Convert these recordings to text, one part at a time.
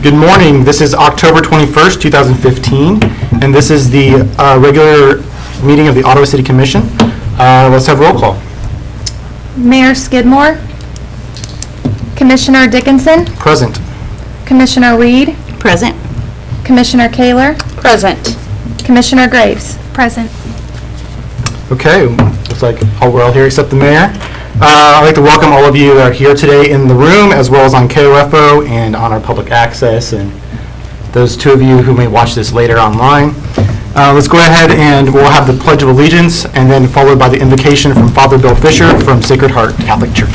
Good morning. This is October 21st, 2015, and this is the regular meeting of the Ottawa City Commission. Let's have roll call. Mayor Skidmore, Commissioner Dickinson, Present. Commissioner Reed, Present. Commissioner Kaler, Present. Commissioner Graves. Present. Okay, looks like we're all here except the mayor. I'd like to welcome all of you that are here today in the room, as well as on KOFO and on our public access, and those two of you who may watch this later online. Let's go ahead and we'll have the Pledge of Allegiance, and then followed by the invocation from Father Bill Fisher from Sacred Heart Catholic Church.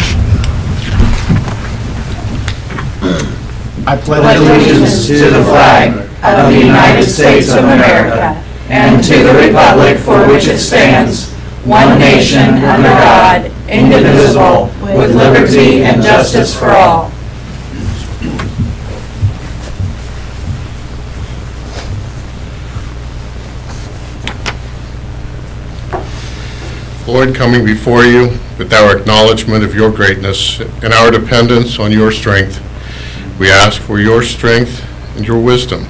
I pledge allegiance to the flag of the United States of America and to the republic for which it stands, one nation under God, indivisible, with liberty and justice for all. Lord, coming before you with our acknowledgement of your greatness and our dependence on your strength, we ask for your strength and your wisdom.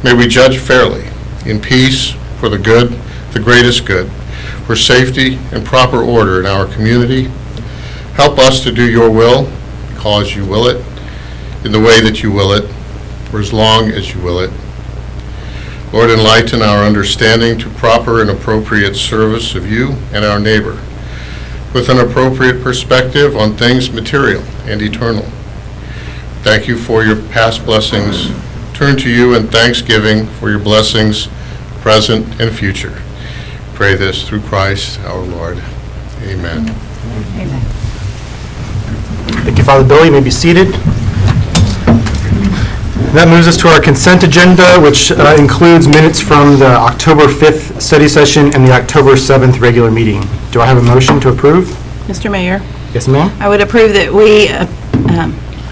May we judge fairly, in peace, for the good, the greatest good, for safety and proper order in our community. Help us to do your will, because you will it, in the way that you will it, for as long as you will it. Lord, enlighten our understanding to proper and appropriate service of you and our neighbor, with an appropriate perspective on things material and eternal. Thank you for your past blessings. Turn to you in thanksgiving for your blessings, present and future. Pray this through Christ our Lord. Amen. Amen. Thank you, Father Bill. You may be seated. That moves us to our consent agenda, which includes minutes from the October 5th study session and the October 7th regular meeting. Do I have a motion to approve? Mr. Mayor, Yes, ma'am? I would approve that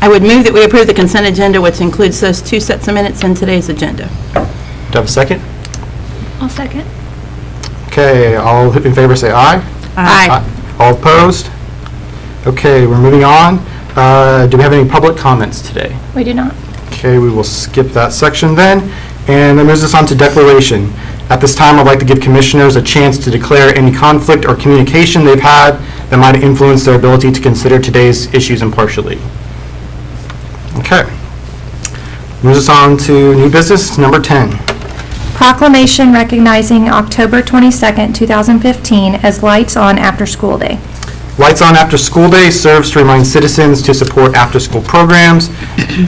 I would move that we approve the consent agenda, which includes those two sets of minutes in today's agenda. Do I have a second? I'll second. Okay, all in favor say aye. Aye. All opposed? Okay, we're moving on. Do we have any public comments today? We do not. Okay, we will skip that section then. And that moves us on to declaration. At this time, I'd like to give commissioners a chance to declare any conflict or communication they've had that might influence their ability to consider today's issues impartially. Okay. Moves us on to new business, number 10. Proclamation recognizing October 22nd, 2015 as Lights On After School Day. Lights On After School Day serves to remind citizens to support after-school programs.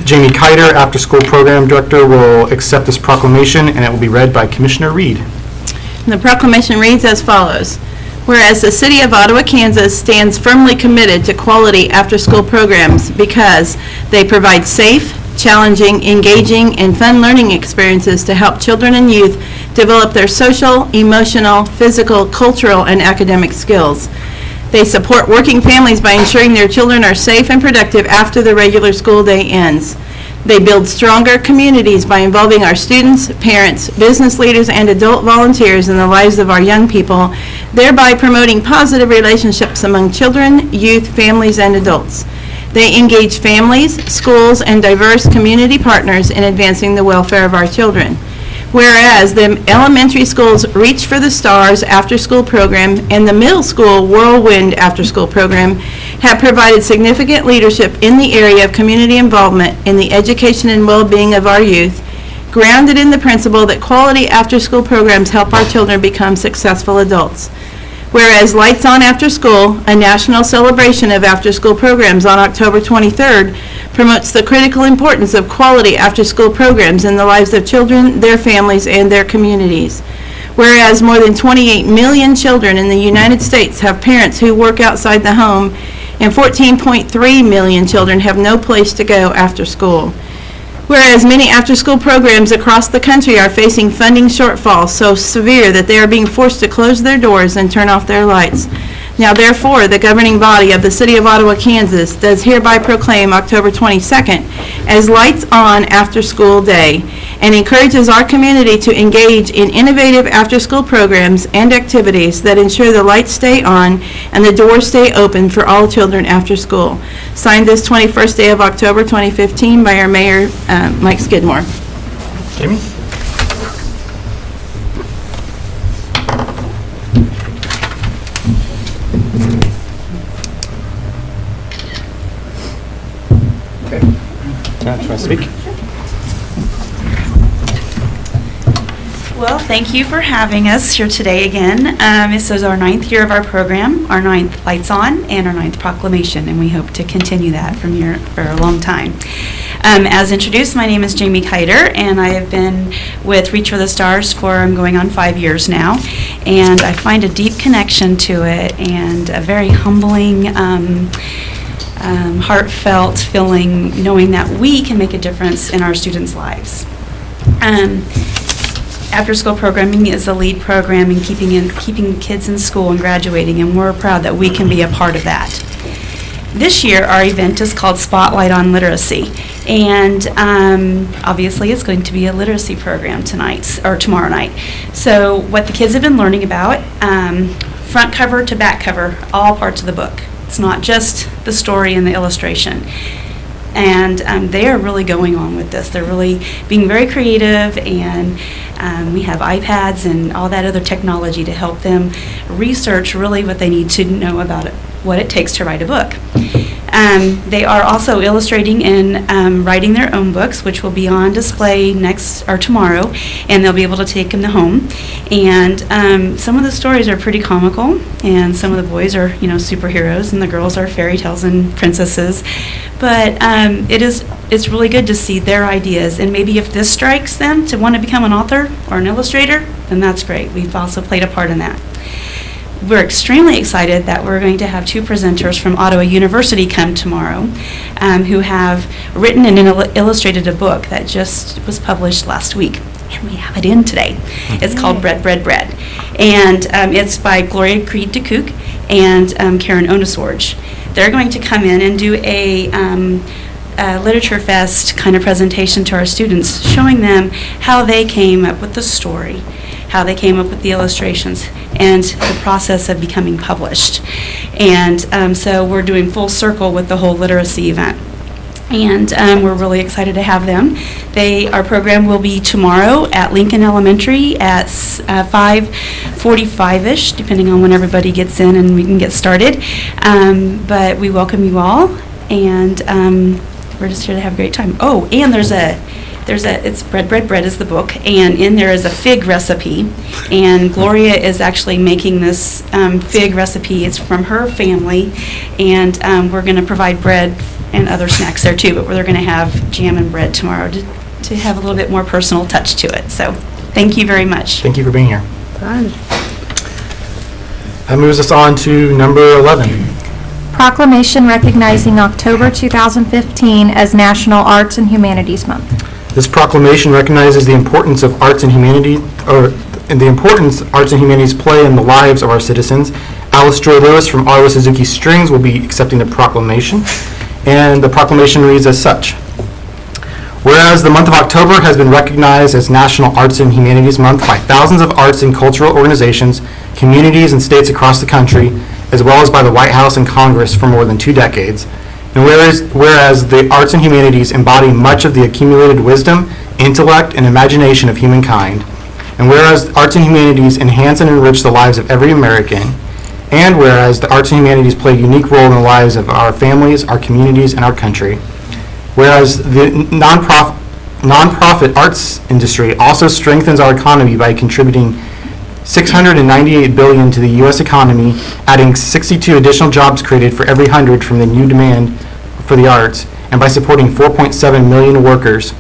Jamie Kiter, After-School Program Director, will accept this proclamation, and it will be read by Commissioner Reed. And the proclamation reads as follows. Whereas the City of Ottawa, Kansas stands firmly committed to quality after-school programs because they provide safe, challenging, engaging, and fun learning experiences to help children and youth develop their social, emotional, physical, cultural, and academic skills. They support working families by ensuring their children are safe and productive after the regular school day ends. They build stronger communities by involving our students, parents, business leaders, and adult volunteers in the lives of our young people, thereby promoting positive relationships among children, youth, families, and adults. They engage families, schools, and diverse community partners in advancing the welfare of our children. Whereas the elementary school's Reach for the Stars after-school program and the middle school Whirlwind after-school program have provided significant leadership in the area of community involvement in the education and well-being of our youth, grounded in the principle that quality after-school programs help our children become successful adults. Whereas Lights On After School, a national celebration of after-school programs on October 23rd, promotes the critical importance of quality after-school programs in the lives of children, their families, and their communities. Whereas more than 28 million children in the United States have parents who work outside the home, and 14.3 million children have no place to go after school. Whereas many after-school programs across the country are facing funding shortfalls so severe that they are being forced to close their doors and turn off their lights. Now therefore, the governing body of the City of Ottawa, Kansas does hereby proclaim October 22nd as Lights On After School Day and encourages our community to engage in innovative after-school programs and activities that ensure the lights stay on and the doors stay open for all children after school. Signed this 21st day of October 2015 by our Mayor, Mike Skidmore. Jamie? Okay. Tina, do you want to speak? Well, thank you for having us here today again. This is our 9th year of our program, our 9th Lights On, and our 9th proclamation, and we hope to continue that from here for a long time. As introduced, my name is Jamie Kiter, and I have been with Reach for the Stars for going on 5 years now, and I find a deep connection to it and a very humbling, heartfelt feeling knowing that we can make a difference in our students' lives. After-school programming is the lead program in keeping kids in school and graduating, and we're proud that we can be a part of that. This year, our event is called Spotlight on Literacy, and obviously it's going to be a literacy program tomorrow night. So what the kids have been learning about, front cover to back cover, all parts of the book. It's not just the story and the illustration. And they are really going on with this. They're really being very creative, and we have iPads and all that other technology to help them research really what they need to know about it, what it takes to write a book. They are also illustrating and writing their own books, which will be on display tomorrow, and they'll be able to take them home. And some of the stories are pretty comical, and some of the boys are, superheroes, and the girls are fairy tales and princesses. But it's really good to see their ideas, and maybe if this strikes them to want to become an author or an illustrator, then that's great. We've also played a part in that. We're extremely excited that we're going to have 2 presenters from Ottawa University come tomorrow who have written and illustrated a book that just was published last week. And we have it in today. It's called Bread, Bread, Bread. And it's by Gloria Creed-DeCook and Karen Onesorge. They're going to come in and do a Literature Fest kind of presentation to our students, showing them how they came up with the story, how they came up with the illustrations, and the process of becoming published. And so we're doing full circle with the whole literacy event. And we're really excited to have them. Our program will be tomorrow at Lincoln Elementary at 5:45-ish, depending on when everybody gets in and we can get started. But we welcome you all, and we're just here to have a great time. Oh, and it's Bread, Bread, Bread is the book, and in there is a fig recipe, and Gloria is actually making this fig recipe. It's from her family, and we're going to provide bread and other snacks there too, but they're going to have jam and bread tomorrow to have a little bit more personal touch to it. So thank you very much. Thank you for being here. That moves us on to number 11. Proclamation recognizing October 2015 as National Arts and Humanities Month. This proclamation recognizes the importance of arts and humanity, and the importance arts and humanities play in the lives of our citizens. Alice Joy Lewis from Ottawa Suzuki Strings will be accepting the proclamation, and the proclamation reads as such. Whereas the month of October has been recognized as National Arts and Humanities Month by thousands of arts and cultural organizations, communities, and states across the country, as well as by the White House and Congress for more than 2 decades, and whereas the arts and humanities embody much of the accumulated wisdom, intellect, and imagination of humankind, and whereas arts and humanities enhance and enrich the lives of every American, and whereas the arts and humanities play a unique role in the lives of our families, our communities, and our country, whereas the nonprofit arts industry also strengthens our economy by contributing $698 billion to the U.S. economy, adding 62 additional jobs created for every 100 from the new demand for the arts, and by supporting 4.7 million workers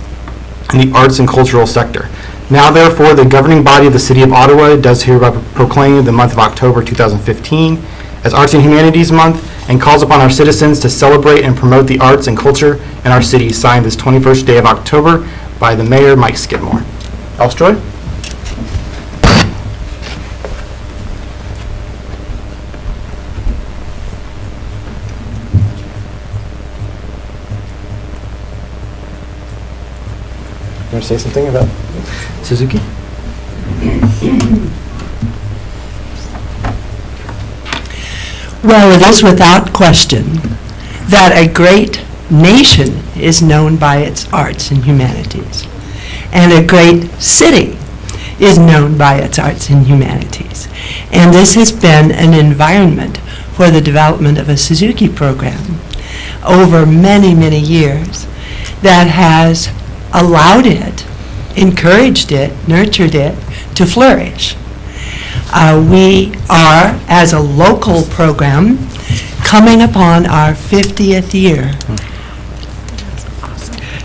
in the arts and cultural sector. Now, therefore, the governing body of the City of Ottawa does hereby proclaim the month of October 2015 as Arts and Humanities Month, and calls upon our citizens to celebrate and promote the arts and culture in our city, signed this 21st day of October by the Mayor, Mike Skidmore. Alice Joy? want to say something about Suzuki? Well, it is without question that a great nation is known by its arts and humanities, and a great city is known by its arts and humanities. And this has been an environment for the development of a Suzuki program over many, many years that has allowed it, encouraged it, nurtured it to flourish. We are, as a local program, coming upon our 50th year.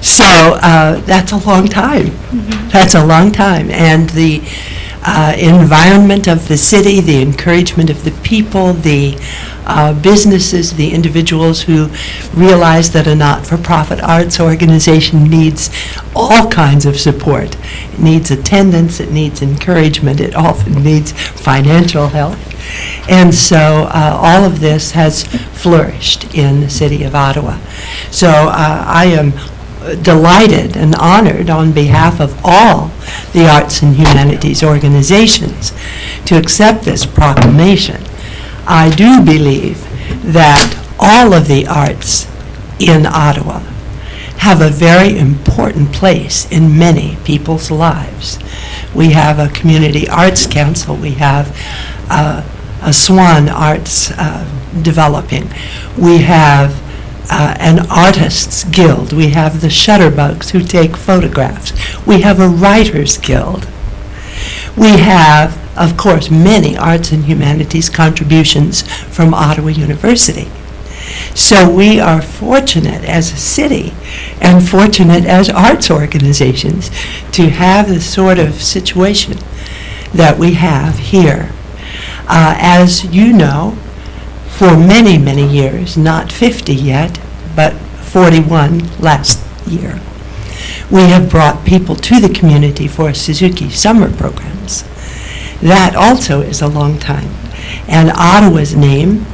So that's a long time. That's a long time. And the environment of the city, the encouragement of the people, the businesses, the individuals who realize that a not-for-profit arts organization needs all kinds of support. It needs attendance, it needs encouragement, it often needs financial help. And so all of this has flourished in the city of Ottawa. So I am delighted and honored on behalf of all the arts and humanities organizations to accept this proclamation. I do believe that all of the arts in Ottawa have a very important place in many people's lives. We have a community arts council, we have a Swan Arts developing, we have an artists guild, we have the Shutterbugs who take photographs, we have a writers guild, we have, of course, many arts and humanities contributions from Ottawa University. So we are fortunate as a city and fortunate as arts organizations to have the sort of situation that we have here. As you know, for many, many years, not 50 yet, but 41 last year, we have brought people to the community for Suzuki summer programs. That also is a long time. And Ottawa's name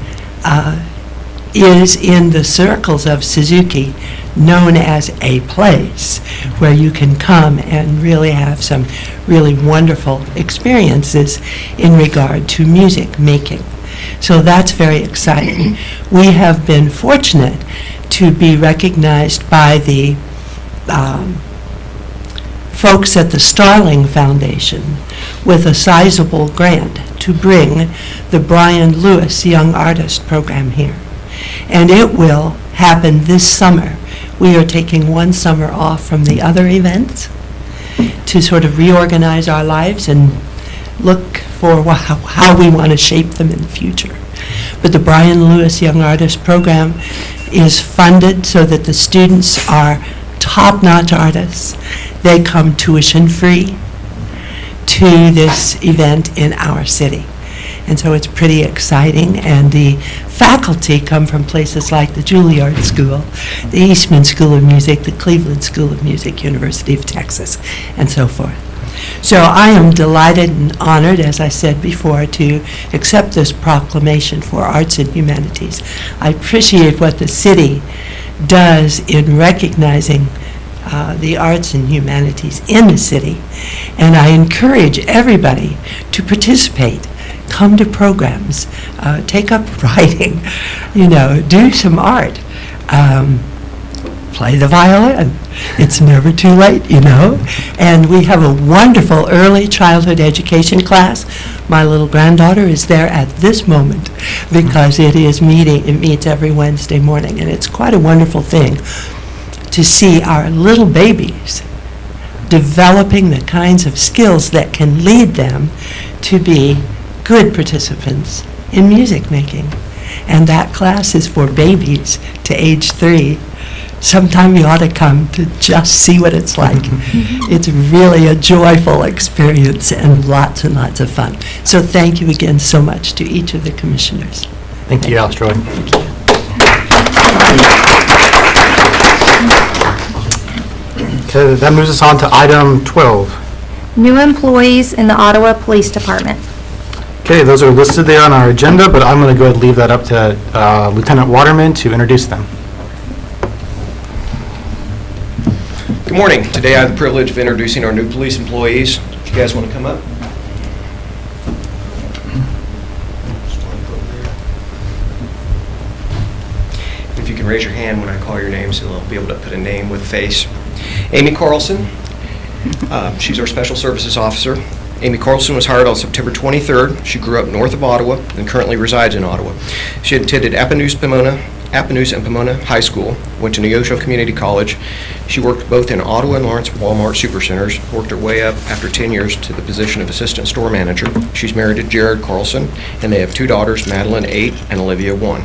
is in the circles of Suzuki known as a place where you can come and really have some really wonderful experiences in regard to music making. So that's very exciting. We have been fortunate to be recognized by the folks at the Starling Foundation with a sizable grant to bring the Brian Lewis Young Artist Program here. And it will happen this summer. We are taking one summer off from the other events to sort of reorganize our lives and look for how we want to shape them in the future. But the Brian Lewis Young Artist Program is funded so that the students are top-notch artists. They come tuition-free to this event in our city. And so it's pretty exciting, and the faculty come from places like the Juilliard School, the Eastman School of Music, the Cleveland School of Music, University of Texas, and so forth. So I am delighted and honored, as I said before, to accept this proclamation for arts and humanities. I appreciate what the city does in recognizing the arts and humanities in the city, and I encourage everybody to participate. Come to programs, take up writing, do some art, play the violin. It's never too late, And we have a wonderful early childhood education class. My little granddaughter is there at this moment because it meets every Wednesday morning, and it's quite a wonderful thing to see our little babies developing the kinds of skills that can lead them to be good participants in music making. And that class is for babies to age 3. Sometime you ought to come to just see what it's like. It's really a joyful experience and lots of fun. So thank you again so much to each of the commissioners. Thank you, Alice Troy. Okay, that moves us on to item 12. New employees in the Ottawa Police Department. Okay, those are listed there on our agenda, but I'm going to go ahead and leave that up to Lieutenant Waterman to introduce them. Good morning. Today I have the privilege of introducing our new police employees. If you guys want to come up. If you can raise your hand when I call your name so they'll be able to put a name with a face. Amy Carlson. She's our Special Services Officer. Amy Carlson was hired on September 23rd. She grew up north of Ottawa and currently resides in Ottawa. She attended Appanoose and Pomona High School, went to Neosho Community College. She worked both in Ottawa and Lawrence Walmart Supercenters, worked her way up after 10 years to the position of Assistant Store Manager. She's married to Jared Carlson, and they have 2 daughters, Madeline, 8, and Olivia, 1.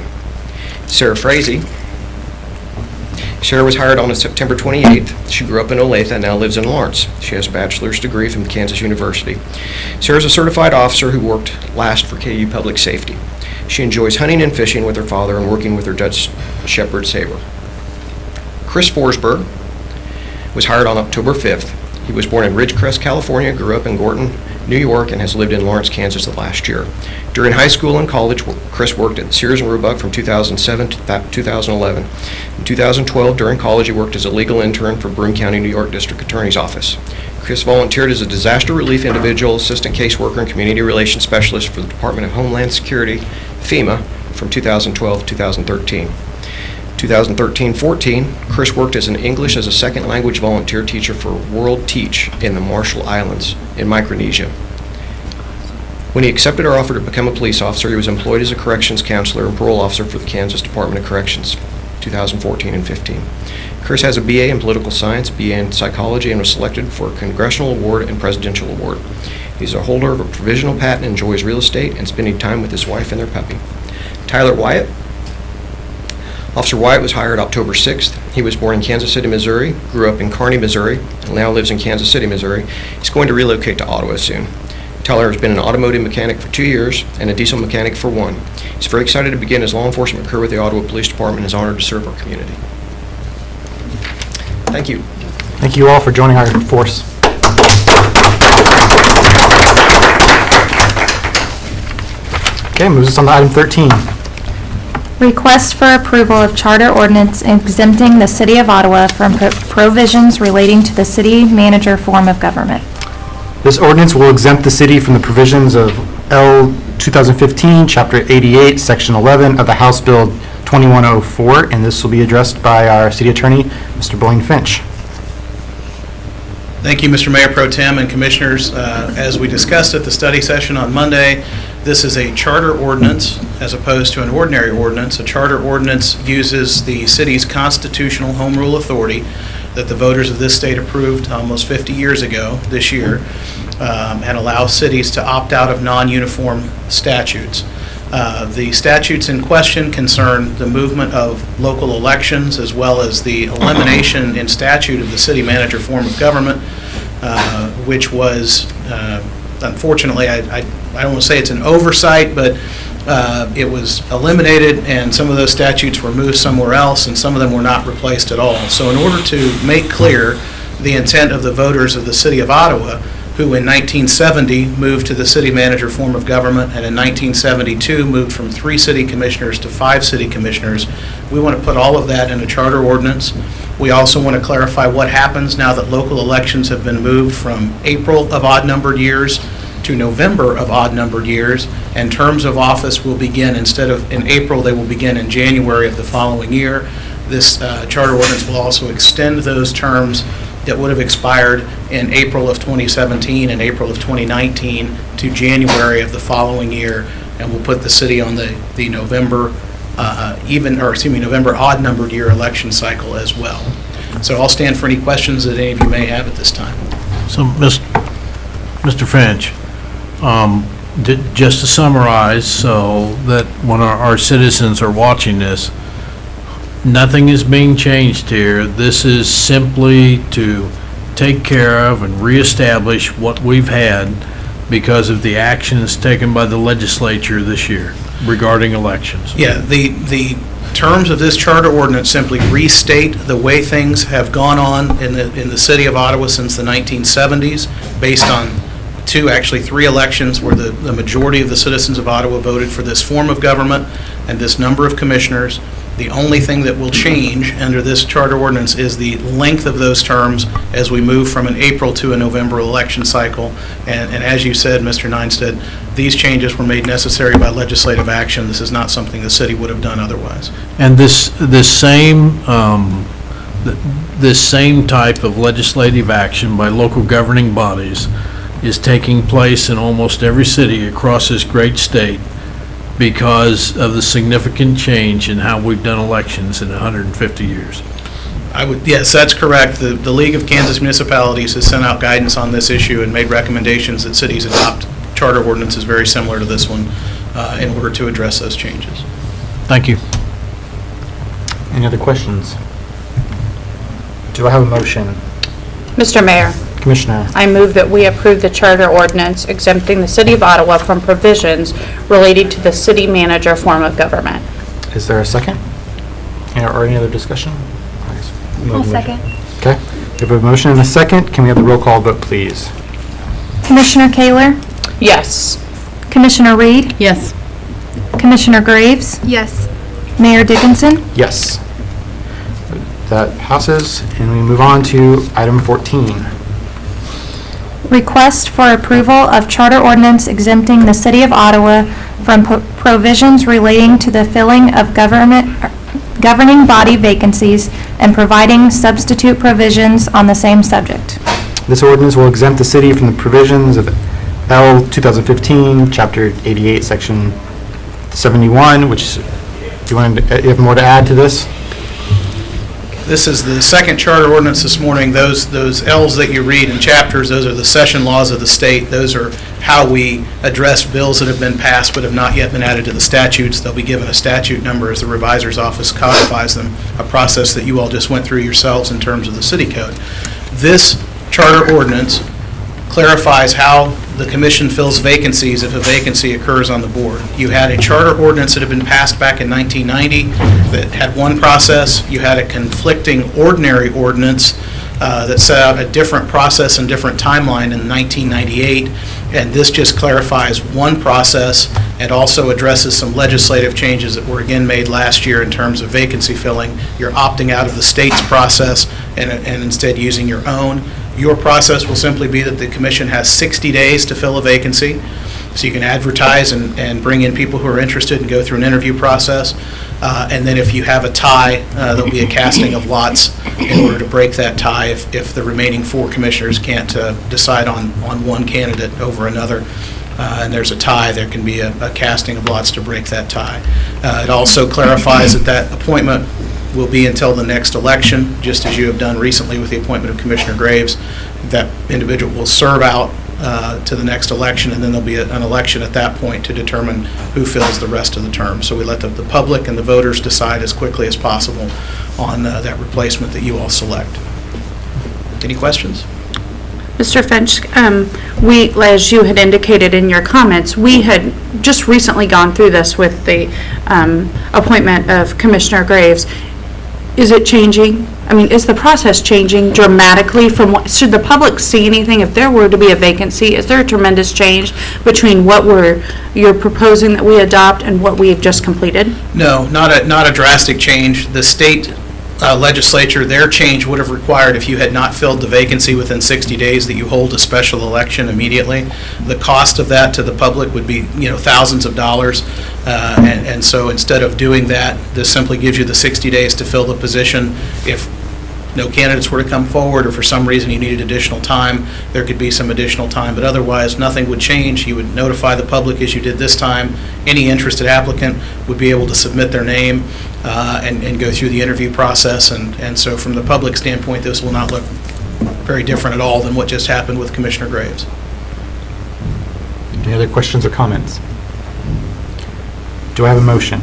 Sarah Frazee. Sarah was hired on September 28th. She grew up in Olathe and now lives in Lawrence. She has a bachelor's degree from Kansas University. Sarah's a certified officer who worked last for KU Public Safety. She enjoys hunting and fishing with her father and working with her Dutch Shepherd Sabre. Chris Forsberg was hired on October 5th. He was born in Ridgecrest, California, grew up in Gorton, New York, and has lived in Lawrence, Kansas the last year. During high school and college, Chris worked at Sears and Roebuck from 2007 to 2011. In 2012, during college, he worked as a legal intern for Broome County, New York District Attorney's Office. Chris volunteered as a disaster relief individual, assistant caseworker, and community relations specialist for the Department of Homeland Security, FEMA, from 2012 to 2013. 2013-14, Chris worked as an English as a second language volunteer teacher for World Teach in the Marshall Islands in Micronesia. When he accepted our offer to become a police officer, he was employed as a corrections counselor and parole officer for the Kansas Department of Corrections, 2014 and 15. Chris has a BA in political science, BA in psychology, and was selected for a congressional award and presidential award. He's a holder of a provisional patent, enjoys real estate, and spending time with his wife and their puppy. Tyler Wyatt. Officer Wyatt was hired October 6th. He was born in Kansas City, Missouri, grew up in Kearney, Missouri, and now lives in Kansas City, Missouri. He's going to relocate to Ottawa soon. Tyler has been an automotive mechanic for 2 years and a diesel mechanic for 1. He's very excited to begin his law enforcement career with the Ottawa Police Department and is honored to serve our community. Thank you. Thank you all for joining our force. Okay, moves us on to item 13. Request for approval of charter ordinance exempting the City of Ottawa from provisions relating to the city manager form of government. This ordinance will exempt the city from the provisions of L 2015, Chapter 88, Section 11 of the House Bill 2104, and this will be addressed by our city attorney, Mr. Blaine Finch. Thank you, Mr. Mayor Pro Tem and Commissioners. As we discussed at the study session on Monday, this is a charter ordinance as opposed to an ordinary ordinance. A charter ordinance uses the city's constitutional home rule authority that the voters of this state approved almost 50 years ago this year, and allows cities to opt out of non-uniform statutes. The statutes in question concern the movement of local elections as well as the elimination in statute of the city manager form of government, which was, unfortunately, I don't want to say it's an oversight, but it was eliminated and some of those statutes were moved somewhere else and some of them were not replaced at all. So in order to make clear the intent of the voters of the City of Ottawa, who in 1970 moved to the city manager form of government, and in 1972 moved from 3 city commissioners to 5 city commissioners. We want to put all of that in a charter ordinance. We also want to clarify what happens now that local elections have been moved from April of odd-numbered years to November of odd-numbered years, and terms of office will begin, instead of in April, they will begin in January of the following year. This charter ordinance will also extend those terms that would have expired in April of 2017 and April of 2019 to January of the following year, and we'll put the city on the November November odd-numbered year election cycle as well. So I'll stand for any questions that any of you may have at this time. So, Mr. Finch, just to summarize, so that when our citizens are watching this, nothing is being changed here. This is simply to take care of and reestablish what we've had because of the actions taken by the legislature this year regarding elections. Yeah, the terms of this charter ordinance simply restate the way things have gone on in the city of Ottawa since the 1970s, based on actually three elections where the majority of the citizens of Ottawa voted for this form of government and this number of commissioners. The only thing that will change under this charter ordinance is the length of those terms as we move from an April to a November election cycle. And as you said, Mr. Neinstead, these changes were made necessary by legislative action. This is not something the city would have done otherwise. And this same type of legislative action by local governing bodies is taking place in almost every city across this great state because of the significant change in how we've done elections in 150 years. Yes, that's correct. The League of Kansas Municipalities has sent out guidance on this issue and made recommendations that cities adopt charter ordinances very similar to this one in order to address those changes. Thank you. Any other questions? Do I have a motion? Mr. Mayor, Commissioner? I move that we approve the charter ordinance exempting the City of Ottawa from provisions related to the city manager form of government. Is there a second? Or any other discussion? I'll second. Okay. We have a motion and a second. Can we have the roll call vote, please? Commissioner Kaler, Yes. Commissioner Reed, Yes. Commissioner Graves, Yes. Mayor Dickinson. Yes. That passes, and we move on to item 14. Request for approval of charter ordinance exempting the City of Ottawa from provisions relating to the filling of governing body vacancies and providing substitute provisions on the same subject. This ordinance will exempt the city from the provisions of L 2015, Chapter 88, Section 71, which, do you have more to add to this? This is the second charter ordinance this morning. Those Ls that you read in chapters, those are the session laws of the state. Those are how we address bills that have been passed but have not yet been added to the statutes. They'll be given a statute number as the revisor's office codifies them, a process that you all just went through yourselves in terms of the city code. This charter ordinance clarifies how the commission fills vacancies if a vacancy occurs on the board. You had a charter ordinance that had been passed back in 1990 that had one process. You had a conflicting ordinary ordinance that set out a different process and different timeline in 1998, and this just clarifies one process and also addresses some legislative changes that were again made last year in terms of vacancy filling. You're opting out of the state's process and instead using your own. Your process will simply be that the commission has 60 days to fill a vacancy, so you can advertise and bring in people who are interested and go through an interview process. And then if you have a tie, there'll be a casting of lots in order to break that tie if the remaining four commissioners can't decide on one candidate over another. And there's a tie, there can be a casting of lots to break that tie. It also clarifies that appointment will be until the next election, just as you have done recently with the appointment of Commissioner Graves. That individual will serve out to the next election, and then there'll be an election at that point to determine who fills the rest of the term. So we let the public and the voters decide as quickly as possible on that replacement that you all select. Any questions? Mr. Finch, we, as you had indicated in your comments, we had just recently gone through this with the appointment of Commissioner Graves. Is it changing? I mean, is the process changing dramatically from what, should the public see anything if there were to be a vacancy? Is there a tremendous change between what you're proposing that we adopt and what we have just completed? No, not a drastic change. The state legislature, their change would have required, if you had not filled the vacancy within 60 days, that you hold a special election immediately. The cost of that to the public would be, thousands of dollars. And so instead of doing that, this simply gives you the 60 days to fill the position. If no candidates were to come forward, or for some reason you needed additional time, there could be some additional time, but otherwise nothing would change. You would notify the public as you did this time. Any interested applicant would be able to submit their name and go through the interview process, and so from the public standpoint, this will not look very different at all than what just happened with Commissioner Graves. Any other questions or comments? Do I have a motion?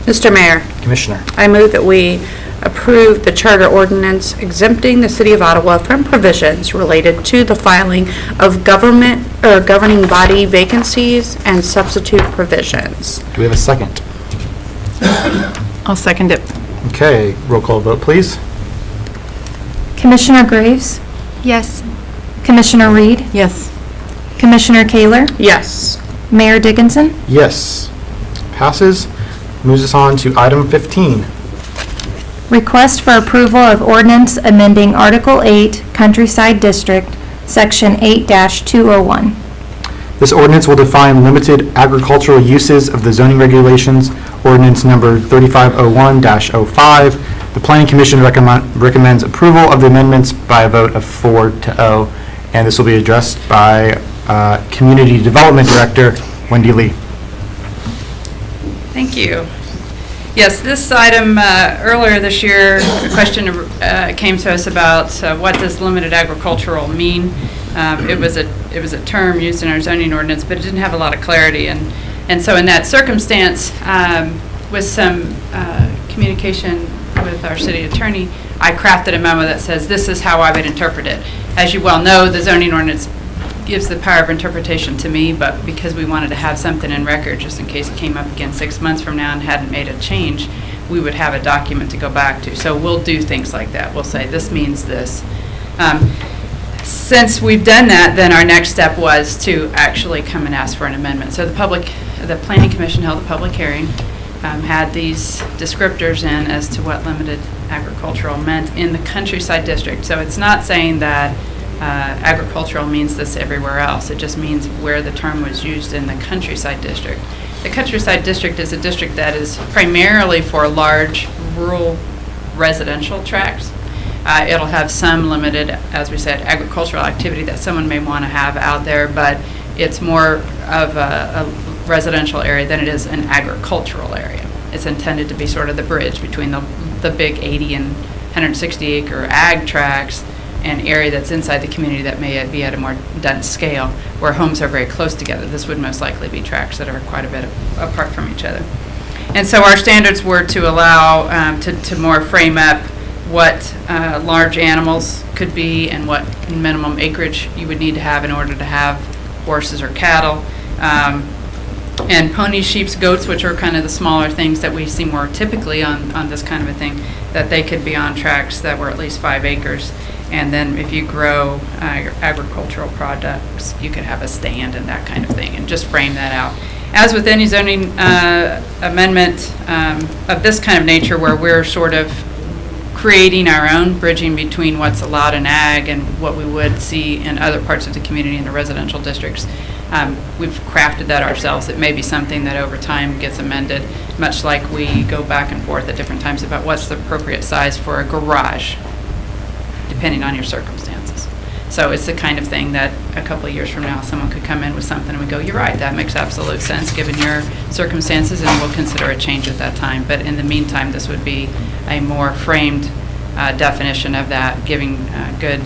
Mr. Mayor, Commissioner? I move that we approve the charter ordinance exempting the City of Ottawa from provisions related to the filing of government or governing body vacancies and substitute provisions. Do we have a second? I'll second it. Okay, roll call vote, please. Commissioner Graves, Yes. Commissioner Reed, Yes. Commissioner Kaler, Yes. Mayor Dickinson. Yes. Passes. Moves us on to item 15. Request for approval of ordinance amending Article 8 Countryside District, Section 8-201. This ordinance will define limited agricultural uses of the zoning regulations, ordinance number 3501-05. The Planning Commission recommends approval of the amendments by a vote of 4-0, and this will be addressed by Community Development Director Wendy Lee. Thank you. Yes, this item, earlier this year, a question came to us about what does limited agricultural mean? It was a term used in our zoning ordinance, but it didn't have a lot of clarity. And so in that circumstance, with some communication with our city attorney, I crafted a memo that says this is how I would interpret it. As you well know, the zoning ordinance gives the power of interpretation to me, but because we wanted to have something in record, just in case it came up again 6 months from now and hadn't made a change, we would have a document to go back to. So we'll do things like that. We'll say, this means this. Since we've done that, then our next step was to actually come and ask for an amendment. So the Planning Commission held a public hearing, had these descriptors in as to what limited agricultural meant in the Countryside District. So it's not saying that agricultural means this everywhere else. It just means where the term was used in the Countryside District. The Countryside District is a district that is primarily for large rural residential tracts. It'll have some limited, as we said, agricultural activity that someone may want to have out there, but it's more of a residential area than it is an agricultural area. It's intended to be sort of the bridge between the big 80 and 160 acre ag tracts an area that's inside the community that may be at a more dense scale, where homes are very close together. This would most likely be tracts that are quite a bit apart from each other. And so our standards were to allow, to more frame up what large animals could be and what minimum acreage you would need to have in order to have horses or cattle. And ponies, sheep, goats, which are kind of the smaller things that we see more typically on this kind of a thing, that they could be on tracts that were at least 5 acres. And then if you grow your agricultural products, you could have a stand and that kind of thing, and just frame that out. As with any zoning amendment of this kind of nature, where we're sort of creating our own, bridging between what's allowed in ag and what we would see in other parts of the community in the residential districts, we've crafted that ourselves. It may be something that over time gets amended, much like we go back and forth at different times about what's the appropriate size for a garage, depending on your circumstances. So it's the kind of thing that a couple of years from now, someone could come in with something and we go, you're right, that makes absolute sense given your circumstances, and we'll consider a change at that time. But in the meantime, this would be a more framed definition of that, giving good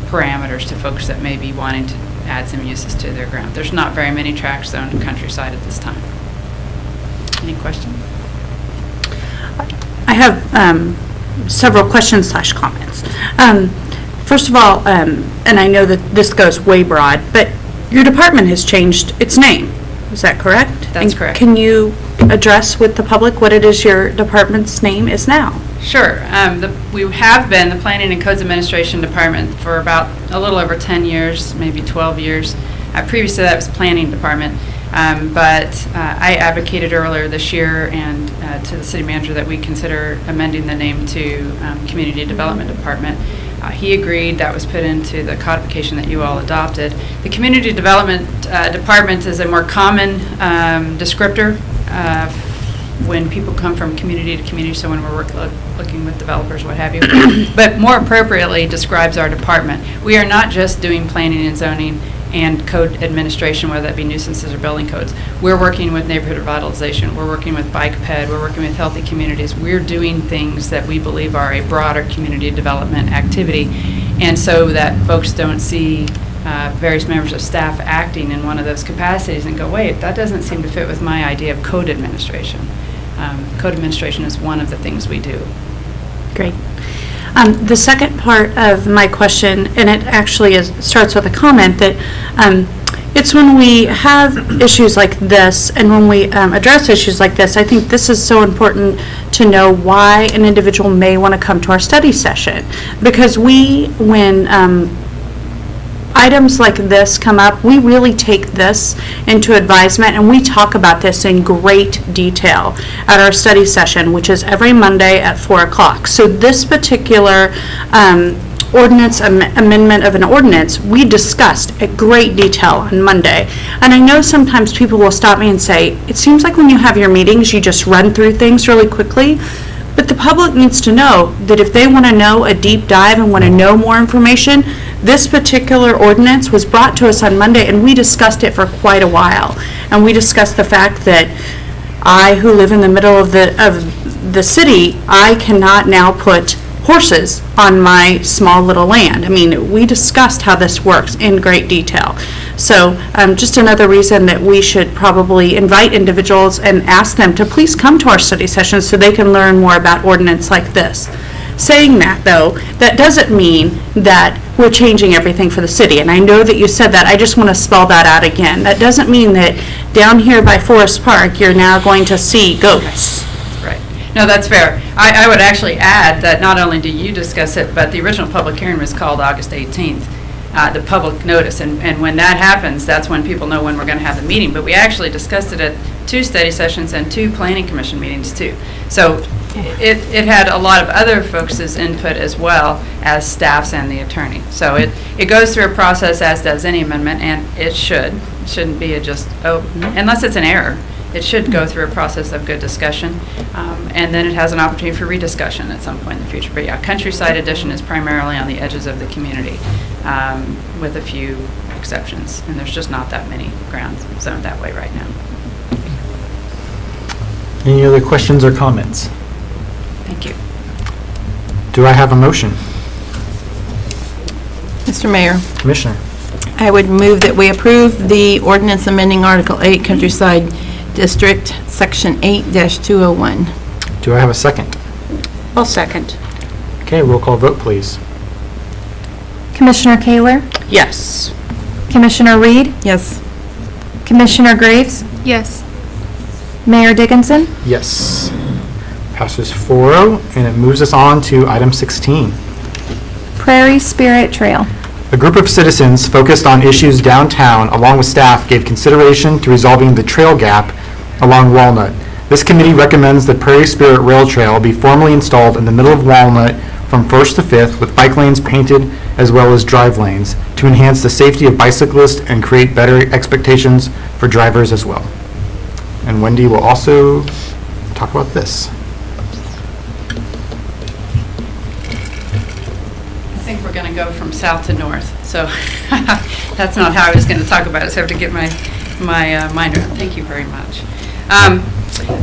parameters to folks that may be wanting to add some uses to their ground. There's not very many tracts zoned in Countryside at this time. Any questions? I have several questions/comments. First of all, and I know that this goes way broad, but your department has changed its name. Is that correct? That's And correct. Can you address with the public what it is your department's name is now? Sure. We have been the Planning and Codes Administration Department for about a little over 10 years, maybe 12 years. Previously, that was Planning Department. But I advocated earlier this year and to the city manager that we consider amending the name to Community Development Department. He agreed. That was put into the codification that you all adopted. The Community Development Department is a more common descriptor when people come from community to community, so when we're looking with developers, what have you. But more appropriately describes our department. We are not just doing planning and zoning and code administration, whether that be nuisances or building codes. We're working with neighborhood revitalization. We're working with bike ped. We're working with healthy communities. We're doing things that we believe are a broader community development activity. And so that folks don't see various members of staff acting in one of those capacities and go, wait, that doesn't seem to fit with my idea of code administration. Code administration is one of the things we do. Great. The second part of my question, and it actually starts with a comment, that it's when we have issues like this and when we address issues like this, I think this is so important to know why an individual may want to come to our study session. Because when items like this come up, we really take this into advisement, and we talk about this in great detail at our study session, which is every Monday at 4 o'clock. So this particular ordinance, amendment of an ordinance, we discussed at great detail on Monday. And I know sometimes people will stop me and say, it seems like when you have your meetings, you just run through things really quickly. But the public needs to know that if they want to know a deep dive and want to know more information, this particular ordinance was brought to us on Monday, and we discussed it for quite a while. And we discussed the fact that I, who live in the middle of the city, I cannot now put horses on my small little land. I mean, we discussed how this works in great detail. So just another reason that we should probably invite individuals and ask them to please come to our study sessions so they can learn more about ordinance like this. Saying that, though, that doesn't mean that we're changing everything for the city. And I know that you said that. I just want to spell that out again. That doesn't mean that down here by Forest Park, you're now going to see goats. Right. No, that's fair. I would actually add that not only do you discuss it, but the original public hearing was called August 18th, the public notice. And when that happens, that's when people know when we're going to have the meeting. But we actually discussed it at 2 study sessions and 2 planning commission meetings, too. So it had a lot of other folks' input as well as staff's and the attorney. So it goes through a process, as does any amendment, and it shouldn't be unless it's an error. It should go through a process of good discussion, and then it has an opportunity for rediscussion at some point in the future. But yeah, Countryside Edition is primarily on the edges of the community, with a few exceptions, and there's just not that many grounds zoned that way right now. Any other questions or comments? Thank you. Do I have a motion? Mr. Mayor, Commissioner? I would move that we approve the ordinance amending Article 8 Countryside District, Section 8-201. Do I have a second? I'll second. Okay, roll call vote, please. Commissioner Kaler, Yes. Commissioner Reed, Yes. Commissioner Graves, Yes. Mayor Dickinson. Yes. Passes 4-0, and it moves us on to item 16. Prairie Spirit Trail. A group of citizens focused on issues downtown, along with staff, gave consideration to resolving the trail gap along Walnut. This committee recommends the Prairie Spirit Rail Trail be formally installed in the middle of Walnut from 1st to 5th, with bike lanes painted as well as drive lanes to enhance the safety of bicyclists and create better expectations for drivers as well. And Wendy will also talk about this. I think we're going to go from south to north, so that's not how I was going to talk about it, so I have to get my mind around. Thank you very much.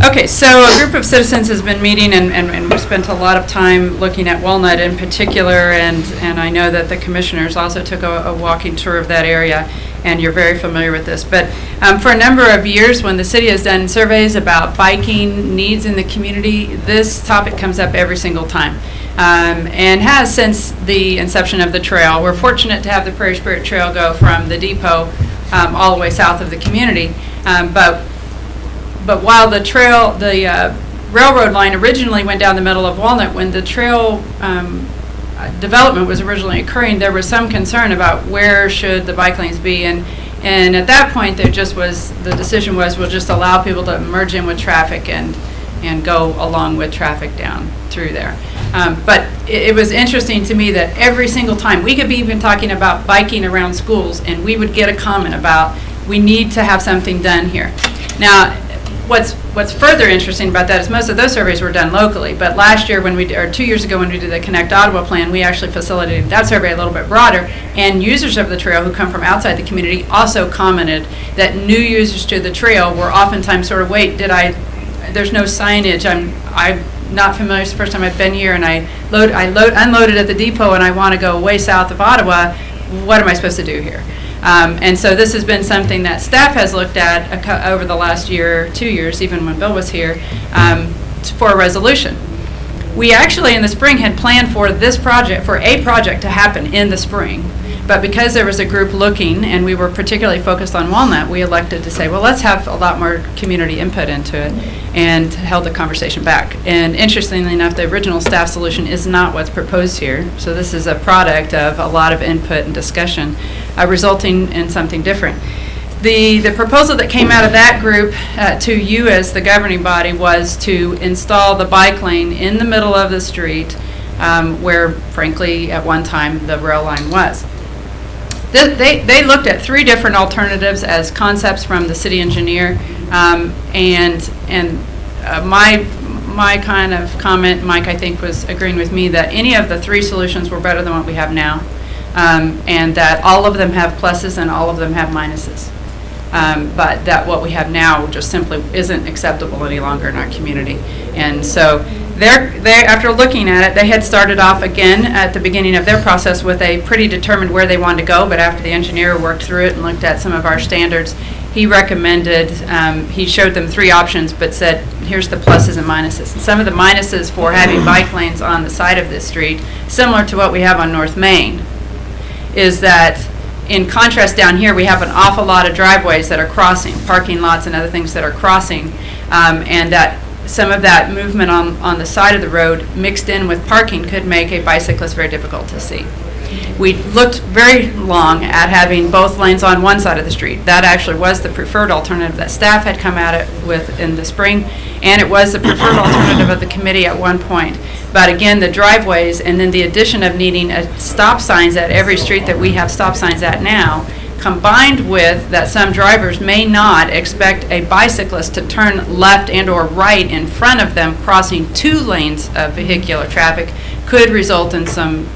Okay, so a group of citizens has been meeting, and we spent a lot of time looking at Walnut in particular, and I know that the commissioners also took a walking tour of that area, and you're very familiar with this. But for a number of years, when the city has done surveys about biking needs in the community, this topic comes up every single time. And has since the inception of the trail. We're fortunate to have the Prairie Spirit Trail go from the depot all the way south of the community. But while the trail, the railroad line originally went down the middle of Walnut, when the trail development was originally occurring, there was some concern about where should the bike lanes be. And at that point, there just was, the decision was we'll just allow people to merge in with traffic and go along with traffic down through there. But it was interesting to me that every single time, we could be even talking about biking around schools, and we would get a comment about, we need to have something done here. Now, what's further interesting about that is most of those surveys were done locally, but last year, or 2 years ago, when we did the Connect Ottawa plan, we actually facilitated that survey a little bit broader, and users of the trail who come from outside the community also commented that new users to the trail were oftentimes sort of, wait, there's no signage, I'm not familiar, it's the first time I've been here, and I unloaded at the depot and I want to go way south of Ottawa, what am I supposed to do here? And so this has been something that staff has looked at over the last year, 2 years, even when Bill was here, for a resolution. We actually in the spring had planned for a project to happen in the spring, but because there was a group looking and we were particularly focused on Walnut, we elected to say, well, let's have a lot more community input into it, and held the conversation back. And interestingly enough, the original staff solution is not what's proposed here. So this is a product of a lot of input and discussion resulting in something different. The proposal that came out of that group to you as the governing body was to install the bike lane in the middle of the street where, frankly, at one time, the rail line was. They looked at 3 different alternatives as concepts from the city engineer, and my kind of comment, Mike, I think, was agreeing with me that any of the 3 solutions were better than what we have now, and that all of them have pluses and all of them have minuses. But that what we have now just simply isn't acceptable any longer in our community. And so they after looking at it, they had started off again at the beginning of their process with a pretty determined where they wanted to go, but after the engineer worked through it and looked at some of our standards, he recommended, he showed them 3 options, but said, here's the pluses and minuses. And some of the minuses for having bike lanes on the side of this street, similar to what we have on North Main, is that in contrast down here, we have an awful lot of driveways that are crossing, parking lots and other things that are crossing, and that some of that movement on the side of the road mixed in with parking could make a bicyclist very difficult to see. We looked very long at having both lanes on one side of the street. That actually was the preferred alternative that staff had come at it with in the spring, and it was the preferred alternative of the committee at one point. But again, the driveways and then the addition of needing stop signs at every street that we have stop signs at now, combined with that some drivers may not expect a bicyclist to turn left and or right in front of them crossing 2 lanes of vehicular traffic, could result in some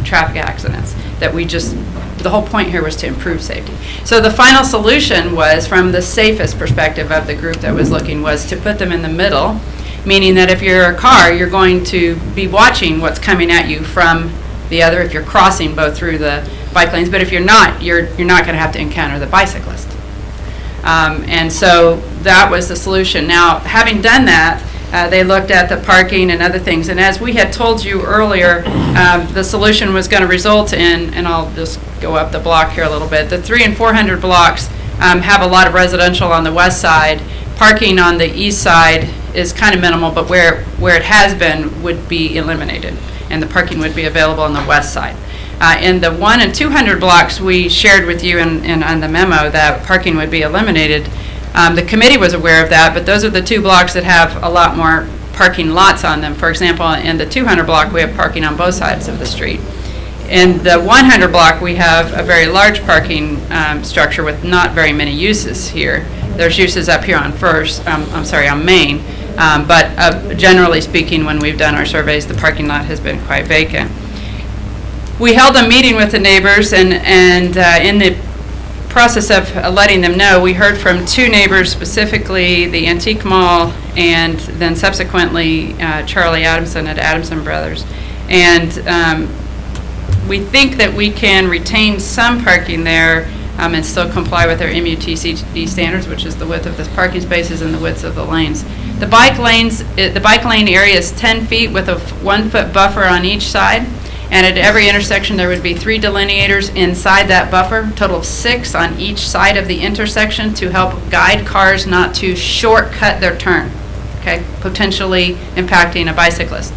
traffic accidents that the whole point here was to improve safety. So the final solution was, from the safest perspective of the group that was looking, was to put them in the middle, meaning that if you're a car, you're going to be watching what's coming at you from the other if you're crossing both through the bike lanes, but if you're not, you're not going to have to encounter the bicyclist. And so that was the solution. Now, having done that, they looked at the parking and other things, and as we had told you earlier, the solution was going to result in, and I'll just go up the block here a little bit, the 300 and 400 blocks have a lot of residential on the west side. Parking on the east side is kind of minimal, but where it has been would be eliminated, and the parking would be available on the west side. In the 100 and 200 blocks, we shared with you in on the memo that parking would be eliminated. The committee was aware of that, but those are the 2 blocks that have a lot more parking lots on them. For example, in the 200 block, we have parking on both sides of the street. In the 100 block, we have a very large parking structure with not very many uses here. There's uses up here on on Main, but generally speaking, when we've done our surveys, the parking lot has been quite vacant. We held a meeting with the neighbors, and in the process of letting them know, we heard from 2 neighbors, specifically the Antique Mall and then subsequently Charlie Adamson at Adamson Brothers. And we think that we can retain some parking there and still comply with our MUTCD standards, which is the width of the parking spaces and the width of the lanes. The bike lane area is 10 feet with a 1-foot buffer on each side. And at every intersection, there would be 3 delineators inside that buffer, total of 6 on each side of the intersection to help guide cars not to shortcut their turn, okay, potentially impacting a bicyclist.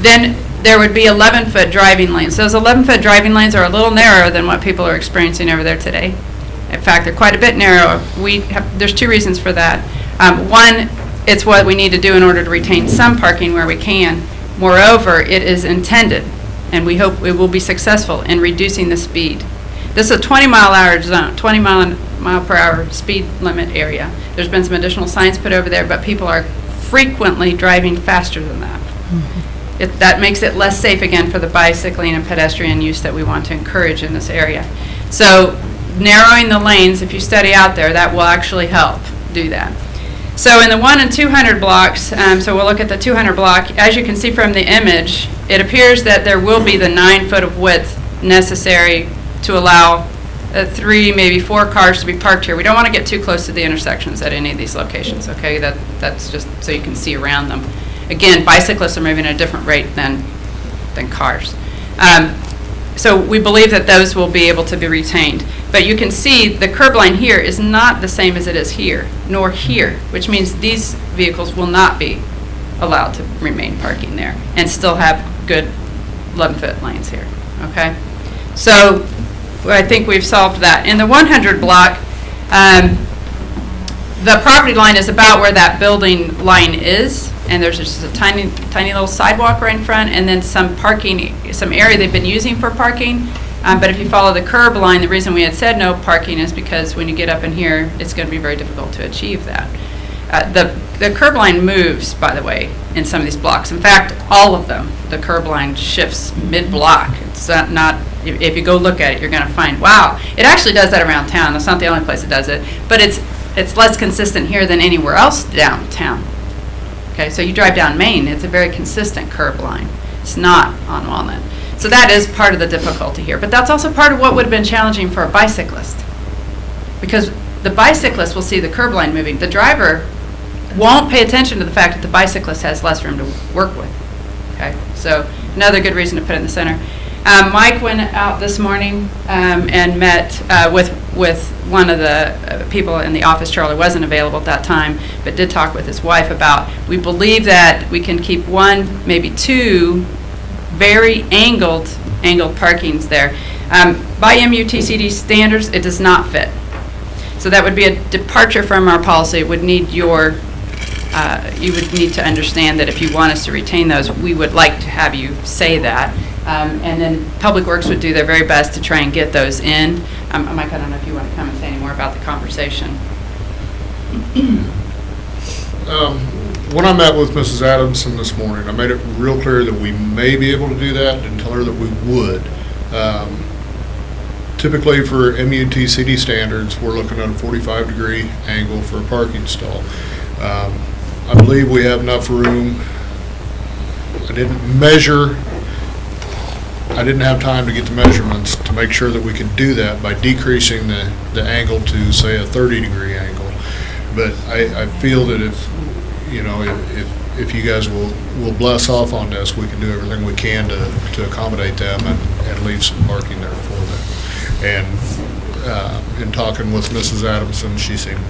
Then there would be 11-foot driving lanes. Those 11-foot driving lanes are a little narrower than what people are experiencing over there today. In fact, they're quite a bit narrower. There's 2 reasons for that. One, it's what we need to do in order to retain some parking where we can. Moreover, it is intended, and we hope it will be successful in reducing the speed. This is a 20-mile-hour zone, 20-mile-per-hour speed limit area. There's been some additional signs put over there, but people are frequently driving faster than that. That makes it less safe, again, for the bicycling and pedestrian use that we want to encourage in this area. So narrowing the lanes, if you study out there, that will actually help do that. So in the 100 and 200 blocks, so we'll look at the 200 block, as you can see from the image, it appears that there will be the 9 foot of width necessary to allow 3, maybe 4 cars to be parked here. We don't want to get too close to the intersections at any of these locations, okay? That's just so you can see around them. Again, bicyclists are moving at a different rate than cars. So we believe that those will be able to be retained. But you can see the curb line here is not the same as it is here, nor here, which means these vehicles will not be allowed to remain parking there and still have good 11-foot lanes here, okay? So I think we've solved that. In the 100 block, the property line is about where that building line is, and there's just a tiny, tiny little sidewalk right in front, and then some parking, some area they've been using for parking. But if you follow the curb line, the reason we had said no parking is because when you get up in here, it's going to be very difficult to achieve that. The curb line moves, by the way, in some of these blocks. In fact, all of them, the curb line shifts mid-block. It's not, if you go look at it, you're going to find, wow, it actually does that around town. That's not the only place it does it, but it's less consistent here than anywhere else downtown. Okay, so you drive down Main, it's a very consistent curb line. It's not on Walnut. So that is part of the difficulty here, but that's also part of what would have been challenging for a bicyclist. Because the bicyclist will see the curb line moving. The driver won't pay attention to the fact that the bicyclist has less room to work with. Okay, so another good reason to put it in the center. Mike went out this morning and met with one of the people in the office. Charlie wasn't available at that time, but did talk with his wife about, we believe that we can keep one, maybe two very angled parkings there. By MUTCD standards, it does not fit. So that would be a departure from our policy. It would need your, you would need to understand that if you want us to retain those, we would like to have you say that. And then Public Works would do their very best to try and get those in. Mike, I don't know if you want to come and say any more about the conversation. When I met with Mrs. Adamson this morning, I made it real clear that we may be able to do that and tell her that we would. Typically for MUTCD standards, we're looking at a 45-degree angle for a parking stall. I believe we have enough room. I didn't measure. I didn't have time to get the measurements to make sure that we could do that by decreasing the angle to, say, a 30-degree angle. But I feel that if you guys will bless off on this, we can do everything we can to accommodate them and leave some parking there for them. And in talking with Mrs. Adamson, she seemed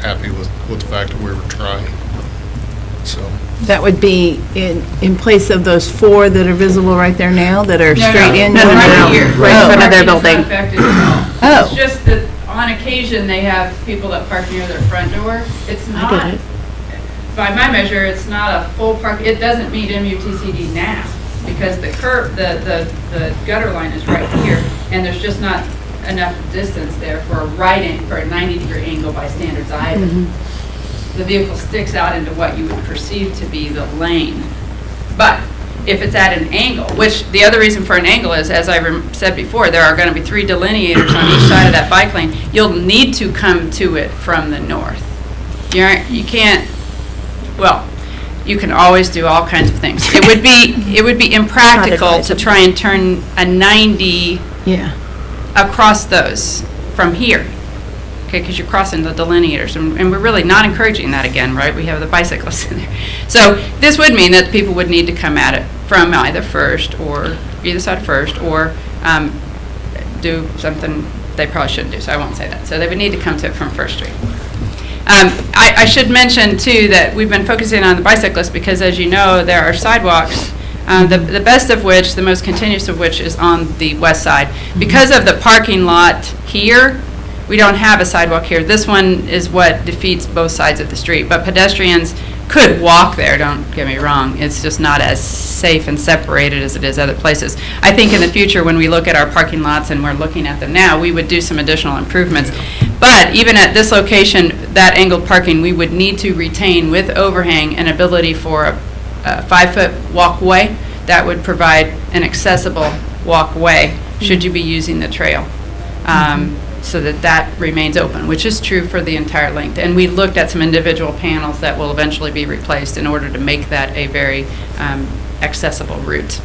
happy with the fact that we were trying. So. That would be in place of those four that are visible right there now, that are straight in? No, right here, right in front of their building. Oh. It's just that on occasion, they have people that park near their front door. It's not, get it. by my measure, it's not a full park, it doesn't meet MUTCD now, because the curb, the gutter line is right here, and there's just not enough distance there for a for a 90-degree angle by standards either. The vehicle sticks out into what you would perceive to be the lane. But if it's at an angle, which the other reason for an angle is, as I said before, there are going to be 3 delineators on each side of that bike lane. You'll need to come to it from the north. You can't, well, you can always do all kinds of things. It would be impractical to try and turn a 90 across those from here. Okay, because you're crossing the delineators, and we're really not encouraging that again, right? We have the bicyclists in there. So this would mean that people would need to come at it from either First or either side of First, or do something they probably shouldn't do, so I won't say that. So they would need to come to it from First Street. I should mention, too, that we've been focusing on the bicyclists because, as you know, there are sidewalks, the best of which, the most continuous of which, is on the west side. Because of the parking lot here, we don't have a sidewalk here. This one is what defeats both sides of the street, but pedestrians could walk there, don't get me wrong. It's just not as safe and separated as it is other places. I think in the future, when we look at our parking lots, and we're looking at them now, we would do some additional improvements. But even at this location, that angled parking, we would need to retain with overhang an ability for a 5-foot walkway that would provide an accessible walkway should you be using the trail. So that remains open, which is true for the entire length. And we looked at some individual panels that will eventually be replaced in order to make that a very accessible route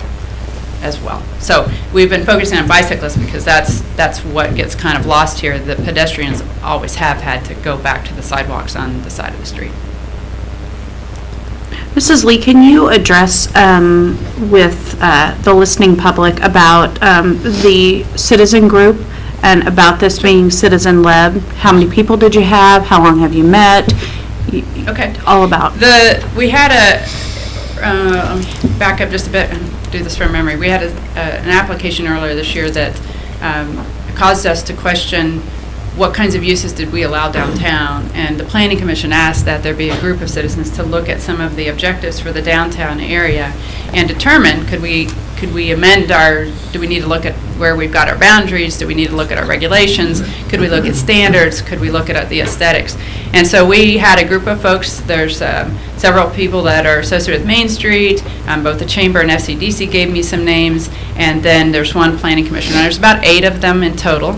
as well. So we've been focusing on bicyclists because that's what gets kind of lost here. The pedestrians always have had to go back to the sidewalks on the side of the street. Mrs. Lee, can you address with the listening public about the citizen group and about this being citizen-led? How many people did you have? How long have you met? Okay. All about. We had let me back up just a bit and do this from memory. We had an application earlier this year that caused us to question what kinds of uses did we allow downtown, and the Planning Commission asked that there be a group of citizens to look at some of the objectives for the downtown area and determine, could we amend do we need to look at where we've got our boundaries, do we need to look at our regulations, could we look at standards, could we look at the aesthetics? And so we had a group of folks, there's several people that are associated with Main Street, both the Chamber and FCDC gave me some names, and then there's one Planning Commissioner. There's about 8 of them in total.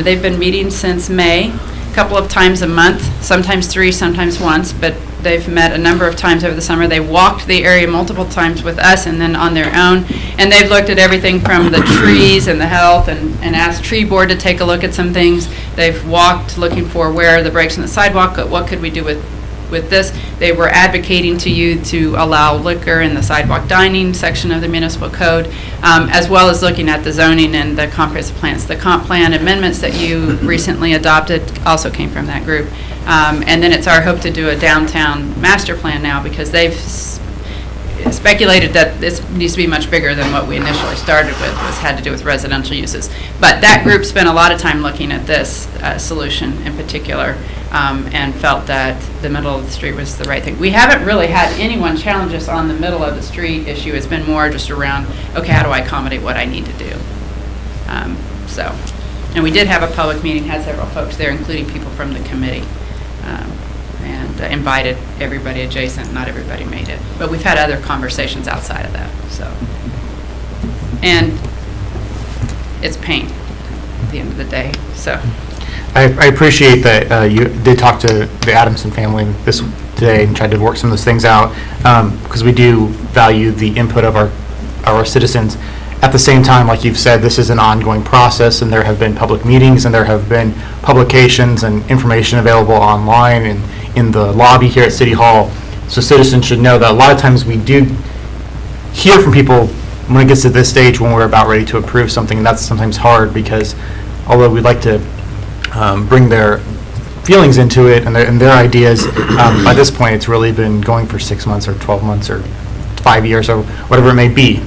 They've been meeting since May, a couple of times a month, sometimes 3, sometimes once, but they've met a number of times over the summer. They walked the area multiple times with us and then on their own, and they've looked at everything from the trees and the health and asked Tree Board to take a look at some things. They've walked looking for where are the breaks in the sidewalk, what could we do with this. They were advocating to you to allow liquor in the sidewalk dining section of the municipal code, as well as looking at the zoning and the comprehensive plans. The comp plan amendments that you recently adopted also came from that group. And then it's our hope to do a downtown master plan now, because they've speculated that this needs to be much bigger than what we initially started with, was had to do with residential uses. But that group spent a lot of time looking at this solution in particular, and felt that the middle of the street was the right thing. We haven't really had anyone challenge us on the middle of the street issue. It's been more just around, okay, how do I accommodate what I need to do? And we did have a public meeting, had several folks there, including people from the committee, and invited everybody adjacent. Not everybody made it, but we've had other conversations outside of that. So, and it's pain at the end of the day. So, I appreciate that you did talk to the Adamson family today and tried to work some of those things out, because we do value the input of our citizens. At the same time, like you've said, this is an ongoing process, and there have been public meetings, and there have been publications and information available online and in the lobby here at City Hall. So citizens should know that a lot of times we do hear from people when it gets to this stage when we're about ready to approve something, and that's sometimes hard, because although we'd like to bring their feelings into it and their ideas, by this point it's really been going for 6 months or 12 months or 5 years or whatever it may be.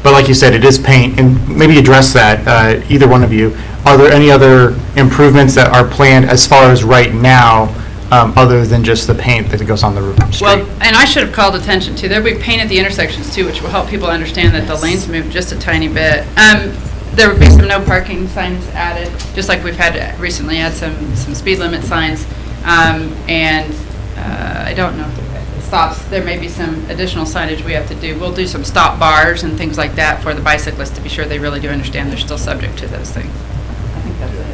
But like you said, it is paint, and maybe address that, either one of you. Are there any other improvements that are planned as far as right now, other than just the paint that goes on the street? well, and I should have called attention to, there'll be paint at the intersections too, which will help people understand that the lanes move just a tiny bit. There would be some no parking signs added, just like we've had recently had some speed limit signs, and I don't know, stops, there may be some additional signage we have to do. We'll do some stop bars and things like that for the bicyclists to be sure they really do understand they're still subject to those things. I think that's it.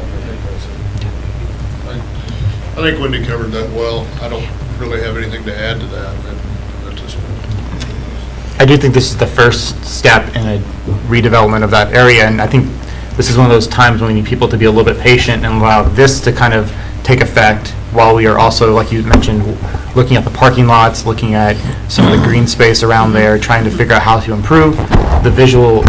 I think Wendy covered that well. I don't really have anything to add to that at this point. I do think this is the first step in a redevelopment of that area, and I think this is one of those times when we need people to be a little bit patient and allow this to kind of take effect while we are also, like you mentioned, looking at the parking lots, looking at some of the green space around there, trying to figure out how to improve the visual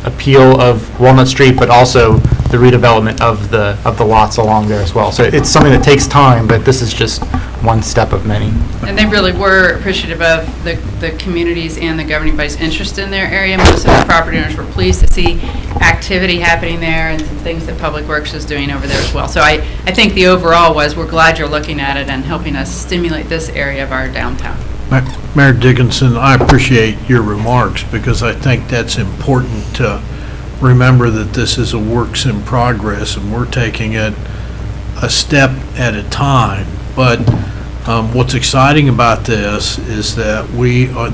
appeal of Walnut Street, but also the redevelopment of the lots along there as well. So it's something that takes time, but this is just one step of many. And they really were appreciative of the communities and the governing body's interest in their area. Most of the property owners were pleased to see activity happening there and some things that Public Works is doing over there as well. So I think the overall was, we're glad you're looking at it and helping us stimulate this area of our downtown. Mayor Dickinson, I appreciate your remarks, because I think that's important to remember that this is a works in progress, and we're taking it a step at a time. But what's exciting about this is that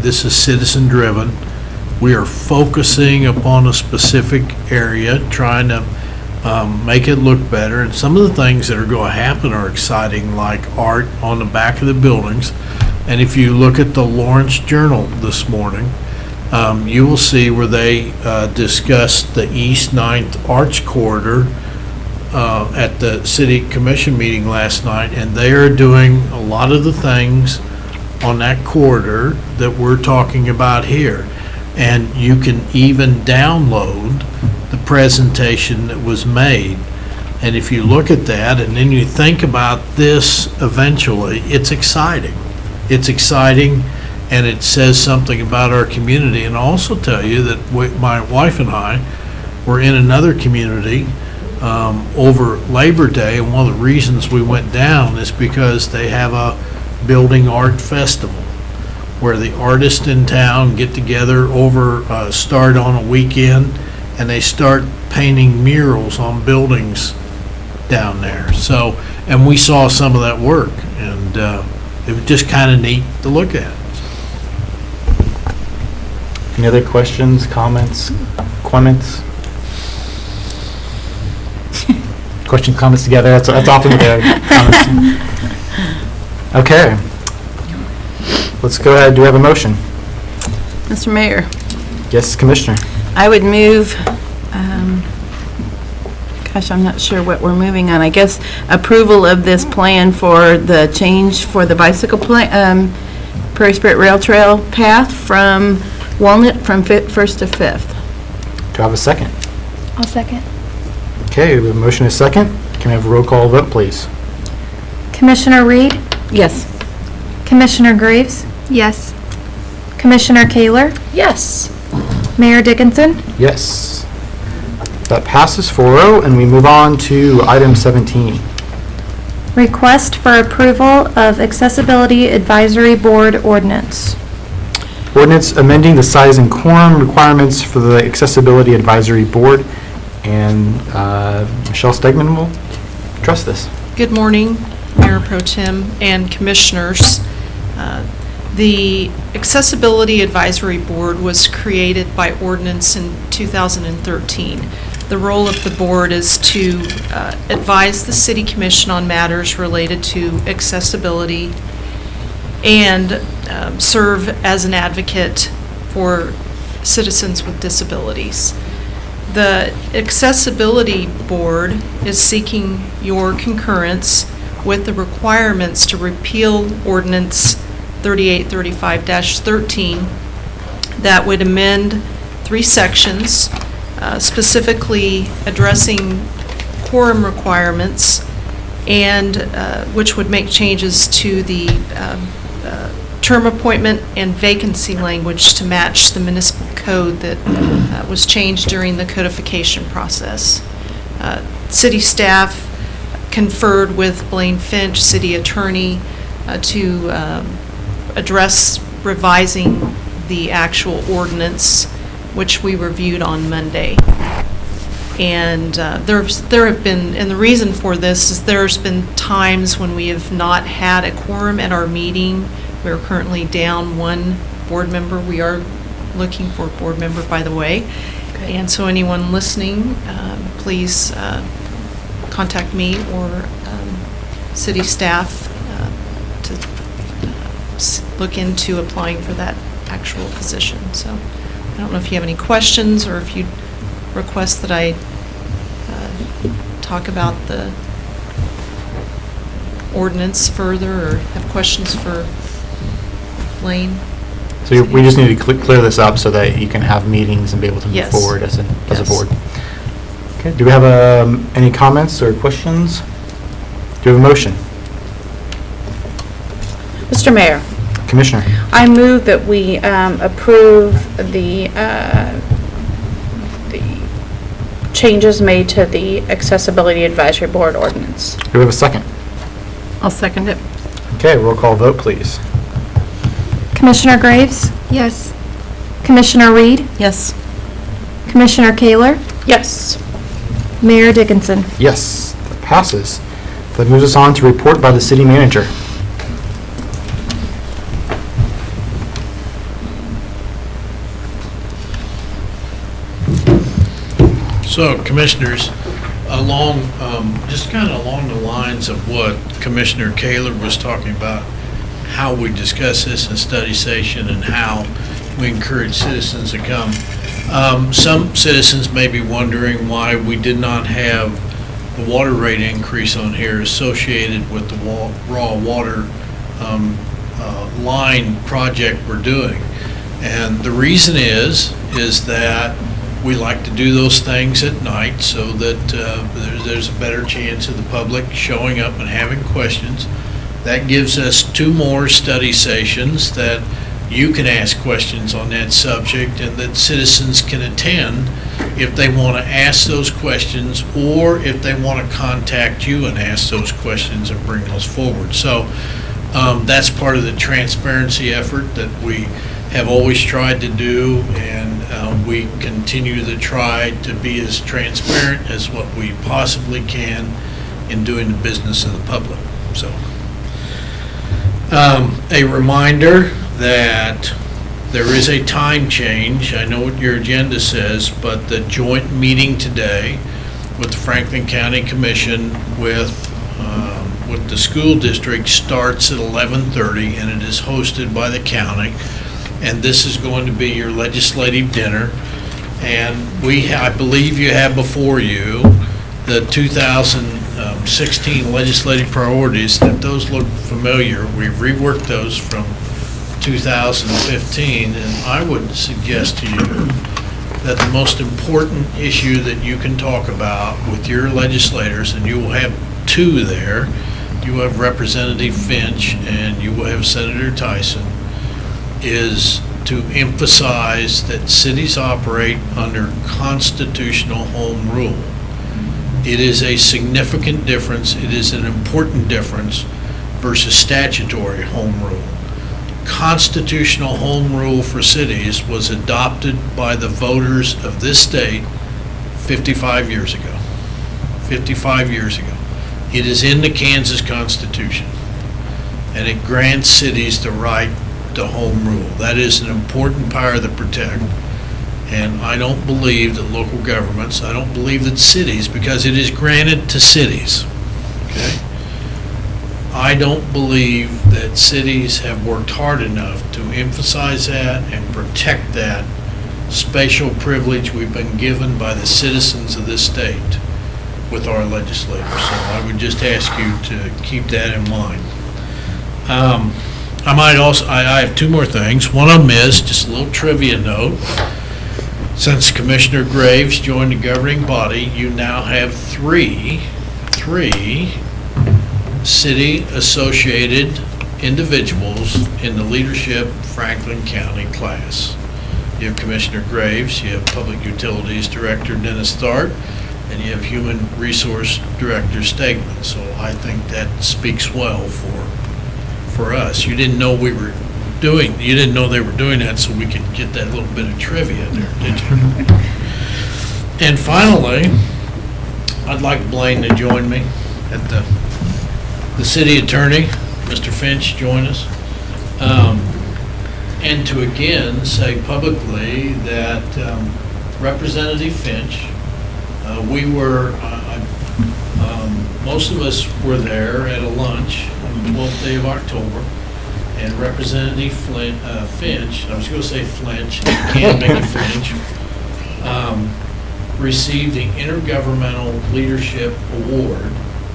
this is citizen-driven. We are focusing upon a specific area, trying to make it look better. And some of the things that are going to happen are exciting, like art on the back of the buildings. And if you look at the Lawrence Journal this morning, you will see where they discussed the East 9th Arts Corridor at the City Commission meeting last night, and they are doing a lot of the things on that corridor that we're talking about here. And you can even download the presentation that was made. And if you look at that and then you think about this eventually, it's exciting. It's exciting, and it says something about our community. And I'll also tell you that my wife and I were in another community over Labor Day, and one of the reasons we went down is because they have a building art festival where the artists in town get together start on a weekend, and they start painting murals on buildings down there. So, and we saw some of that work, and it was just kind of neat to look at. Any other questions, comments? Questions, comments together, that's often what they are, comments. Okay. Let's go ahead, do we have a motion? Mr. Mayor, Yes, Commissioner? I would move, gosh, I'm not sure what we're moving on. I guess approval of this plan for the change for the bicycle Prairie Spirit Rail Trail path from Walnut from 1st to 5th. Do I have a second? I'll second. Okay, we have a motion and a second. Can we have a roll call vote, please? Commissioner Reed? Yes. Commissioner Graves? Yes. Commissioner Kaler? Yes. Yes. Mayor Dickinson? That passes 4-0, and we move on to item 17. Request for approval of Accessibility Advisory Board ordinance. Ordinance amending the size and quorum requirements for the Accessibility Advisory Board, and Michelle Stegman will address this. Good morning, Mayor Pro Tem and Commissioners. The Accessibility Advisory Board was created by ordinance in 2013. The role of the board is to advise the City Commission on matters related to accessibility and serve as an advocate for citizens with disabilities. The Accessibility Board is seeking your concurrence with the requirements to repeal Ordinance 3835-13 that would amend 3 sections, specifically addressing quorum requirements, and which would make changes to the term appointment and vacancy language to match the municipal code that was changed during the codification process. City staff conferred with Blaine Finch, city attorney, to address revising the actual ordinance, which we reviewed on Monday. And there have been, and the reason for this is there's been times when we have not had a quorum at our meeting. We're currently down 1 board member. We are looking for a board member, by the way. Okay. And so anyone listening, please contact me or city staff to look into applying for that actual position. So I don't know if you have any questions or if you request that I talk about the ordinance further or have questions for Blaine. So we just need to clear this up so that you can have meetings and be able to move Yes. forward as a Yes. board. Okay, do we have any comments or questions? Do we have a motion? Mr. Mayor, Commissioner? I move that we approve the changes made to the Accessibility Advisory Board ordinance. Do we have a second? I'll second it. Okay, roll call vote, please. Commissioner Graves? Yes. Commissioner Reed? Yes. Commissioner Kaler? Yes. Mayor Dickinson? Yes, that passes. That moves us on to report by the city manager. So, Commissioners, just kind of along the lines of what Commissioner Kaler was talking about, how we discuss this in study session and how we encourage citizens to come. Some citizens may be wondering why we did not have the water rate increase on here associated with the raw water line project we're doing. And the reason is that we like to do those things at night so that there's a better chance of the public showing up and having questions. That gives us 2 more study sessions that you can ask questions on that subject and that citizens can attend if they want to ask those questions or if they want to contact you and ask those questions and bring those forward. So that's part of the transparency effort that we have always tried to do, and we continue to try to be as transparent as what we possibly can in doing the business of the public. So, a reminder that there is a time change. I know what your agenda says, but the joint meeting today with the Franklin County Commission with the school district starts at 11:30, and it is hosted by the county. And this is going to be your legislative dinner. And I believe you have before you the 2016 legislative priorities. If those look familiar, we've reworked those from 2015, and I would suggest to you that the most important issue that you can talk about with your legislators, and you will have two there, you have Representative Finch and you will have Senator Tyson, is to emphasize that cities operate under constitutional home rule. It is a significant difference, it is an important difference versus statutory home rule. Constitutional home rule for cities was adopted by the voters of this state 55 years ago. 55 years ago. It is in the Kansas Constitution, and it grants cities the right to home rule. That is an important power to protect, and I don't believe that local governments, I don't believe that cities, because it is granted to cities, okay? I don't believe that cities have worked hard enough to emphasize that and protect that special privilege we've been given by the citizens of this state with our legislators. So I would just ask you to keep that in mind. I have two more things. One of them is just a little trivia note. Since Commissioner Graves joined the governing body, you now have three city-associated individuals in the leadership Franklin County class. You have Commissioner Graves, you have Public Utilities Director Dennis Thart, and you have Human Resource Director Stegman. So I think that speaks well for us. You didn't know they were doing that, so we could get that little bit of trivia there, did you? And finally, I'd like Blaine to join me at the city attorney, Mr. Finch, join us. And to again say publicly that Representative Finch, most of us were there at a lunch on the 12th day of October, and Representative Finch, I was going to say Flinch, you can't make it Flinch, received the Intergovernmental Leadership Award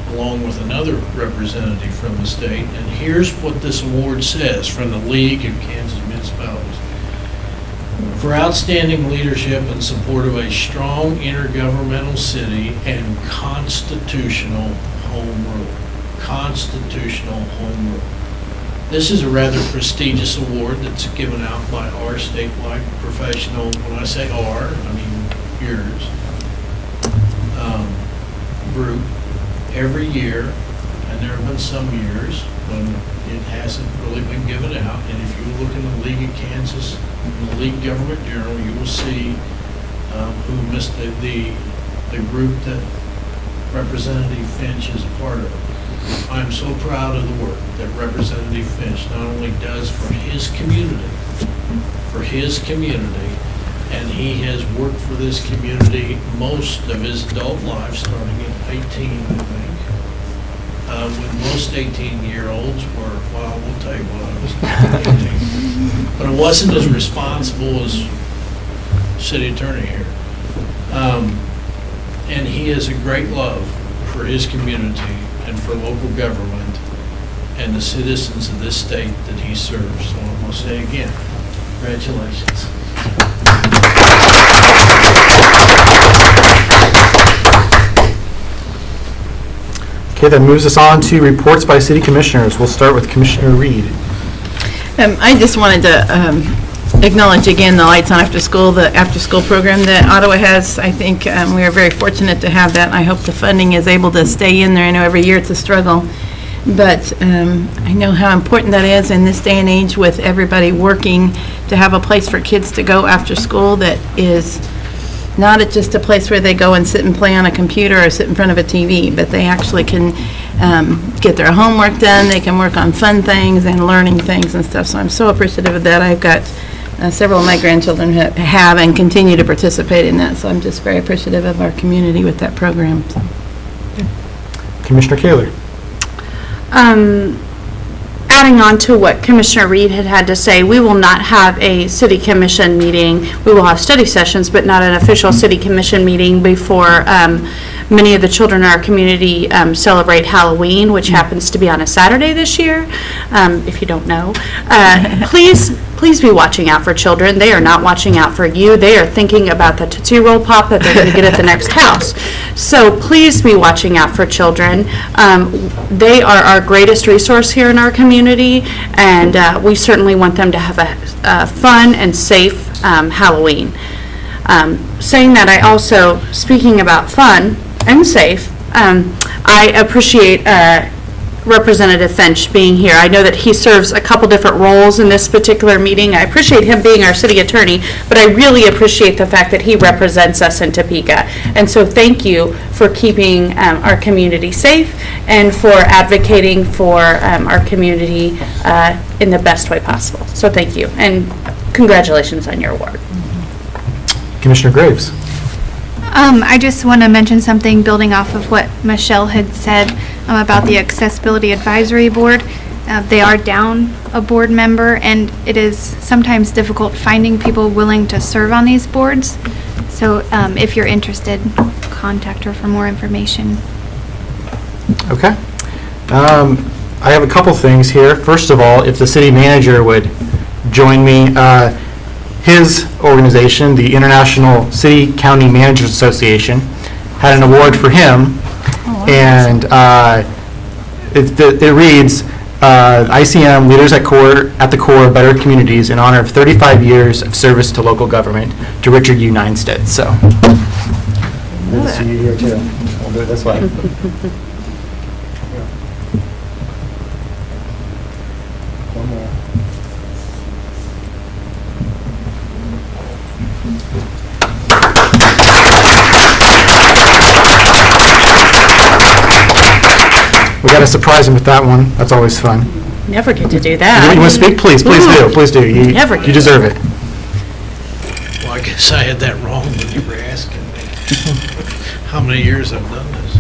along with another representative from the state. And here's what this award says from the League of Kansas Municipalities. For outstanding leadership in support of a strong intergovernmental city and constitutional home rule. Constitutional home rule. This is a rather prestigious award that's given out by our statewide professional, when I say our, I mean yours, group every year, and there have been some years when it hasn't really been given out. And if you look in the League of Kansas, in the League Government Journal, you will see who missed the group that Representative Finch is a part of. I'm so proud of the work that Representative Finch not only does for his community, and he has worked for this community most of his adult life, starting at 18, I think, when most 18-year-olds were, well, we'll tell you what, I was 18. But I wasn't as responsible as city attorney here. And he has a great love for his community and for local government and the citizens of this state that he serves. So I'm going to say again, congratulations. Okay, that moves us on to reports by city commissioners. We'll start with Commissioner Reed. I just wanted to acknowledge again the Lights On After School, the after-school program that Ottawa has. I think we are very fortunate to have that, and I hope the funding is able to stay in there. I know every year it's a struggle, but I know how important that is in this day and age with everybody working to have a place for kids to go after school that is not just a place where they go and sit and play on a computer or sit in front of a TV, but they actually can get their homework done, they can work on fun things and learning things and stuff. So I'm so appreciative of that. I've got several of my grandchildren have and continue to participate in that, so I'm just very appreciative of our community with that program. So. Commissioner Kaler. Adding on to what Commissioner Reed had to say, we will not have a city commission meeting. We will have study sessions, but not an official city commission meeting before many of the children in our community celebrate Halloween, which happens to be on a Saturday this year, if you don't know. Please be watching out for children. They are not watching out for you. They are thinking about the Tootsie Roll Pop that they're going to get at the next house. So please be watching out for children. They are our greatest resource here in our community, and we certainly want them to have a fun and safe Halloween. Saying that, I also, speaking about fun and safe, I appreciate Representative Finch being here. I know that he serves a couple different roles in this particular meeting. I appreciate him being our city attorney, but I really appreciate the fact that he represents us in Topeka. And so thank you for keeping our community safe and for advocating for our community in the best way possible. So thank you, and congratulations on your award. Commissioner Graves. I just want to mention something building off of what Michelle had said about the Accessibility Advisory Board. They are down a board member, and it is sometimes difficult finding people willing to serve on these boards. So if you're interested, contact her for more information. Okay. I have a couple things here. First of all, if the city manager would join me, his organization, the International City County Managers Association, had an award for him, and it reads, ICM Leaders at the Core of Better Communities in honor of 35 years of service to local government, to Richard U. Neinstedt. So, good to see you here too. I'll do it this way. One more. We got to surprise him with that one. That's always fun. Never get to do that. You want to speak? Please do. Please do. Never You deserve it. Well, I guess I had that wrong when you were asking me how many years I've done this.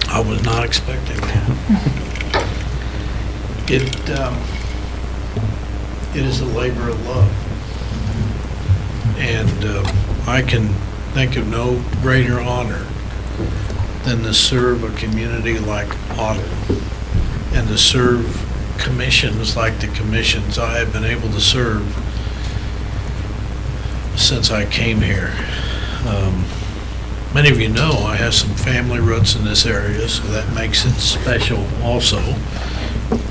I was not expecting that. It is a labor of love. And I can think of no greater honor than to serve a community like Ottawa and to serve commissions like the commissions I have been able to serve since I came here. Many of you know I have some family roots in this area, so that makes it special also.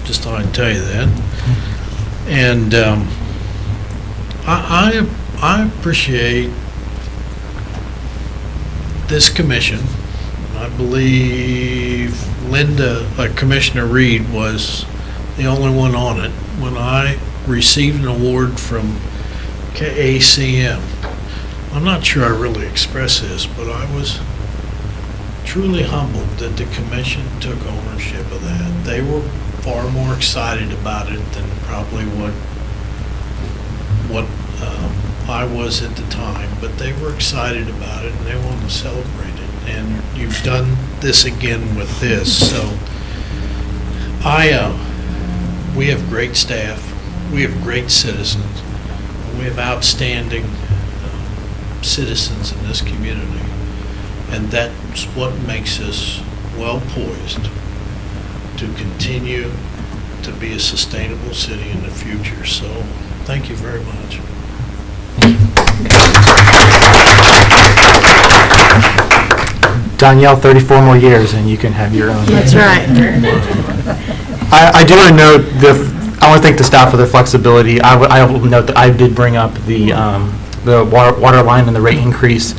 Just thought I'd tell you that. And I appreciate this commission. I believe Commissioner Reed was the only one on it when I received an award from KACM. I'm not sure I really expressed this, but I was truly humbled that the commission took ownership of that. They were far more excited about it than probably what I was at the time, but they were excited about it and they wanted to celebrate it. And you've done this again with this, so we have great staff, we have great citizens, we have outstanding citizens in this community, and that's what makes us well poised to continue to be a sustainable city in the future. So thank you very much. Danielle, 34 more years, and you can have your own. That's right. I do want to note, I want to thank the staff for their flexibility. I will note that I did bring up the water line and the rate increase.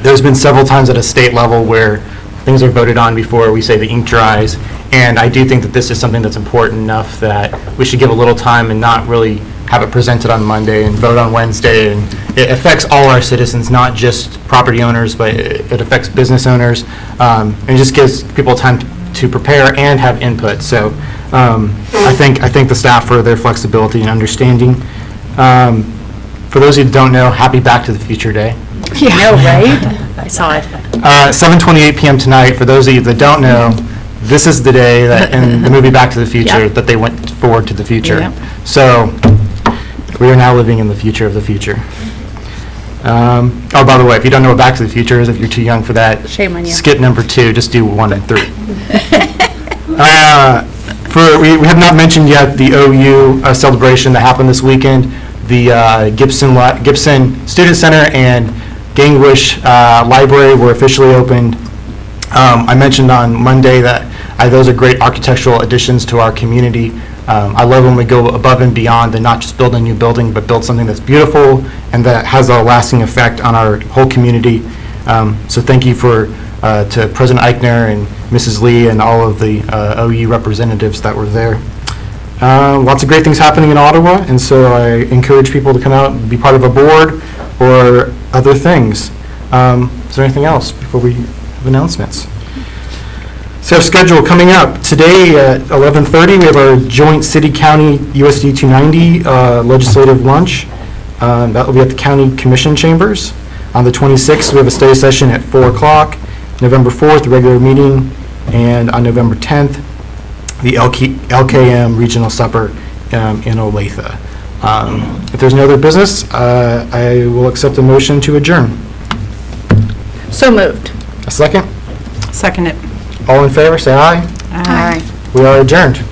There's been several times at a state level where things are voted on before we say the ink dries, and I do think that this is something that's important enough that we should give a little time and not really have it presented on Monday and vote on Wednesday. And it affects all our citizens, not just property owners, but it affects business owners, and it just gives people time to prepare and have input. So I thank the staff for their flexibility and understanding. For those who don't know, happy Back to the Future Day. Yeah. No, right? I saw it. 7:28 PM tonight. For those of you that don't know, this is the day that in the movie Back to the Future that they went forward to the future. Yep. So we are now living in the future of the future. Oh, by the way, if you don't know what Back to the Future is, if you're too young for that, Shame on you. skip number 2. Just do 1 and 3. We have not mentioned yet the OU celebration that happened this weekend. The Gibson Student Center and Gangwish Library were officially opened. I mentioned on Monday that those are great architectural additions to our community. I love when we go above and beyond and not just build a new building, but build something that's beautiful and that has a lasting effect on our whole community. So thank you to President Eichner and Mrs. Lee and all of the OU representatives that were there. Lots of great things happening in Ottawa, and so I encourage people to come out and be part of a board or other things. Is there anything else before we have announcements? So our schedule coming up. Today at 11:30, we have our joint city-county USD 290 legislative lunch. That will be at the County Commission Chambers. On the 26th, we have a study session at 4 o'clock. November 4th, regular meeting. And on November 10th, the LKM Regional Supper in Olathe. If there's no other business, I will accept a motion to adjourn. So moved. A second? Second it. All in favor, say aye. Aye. We are adjourned.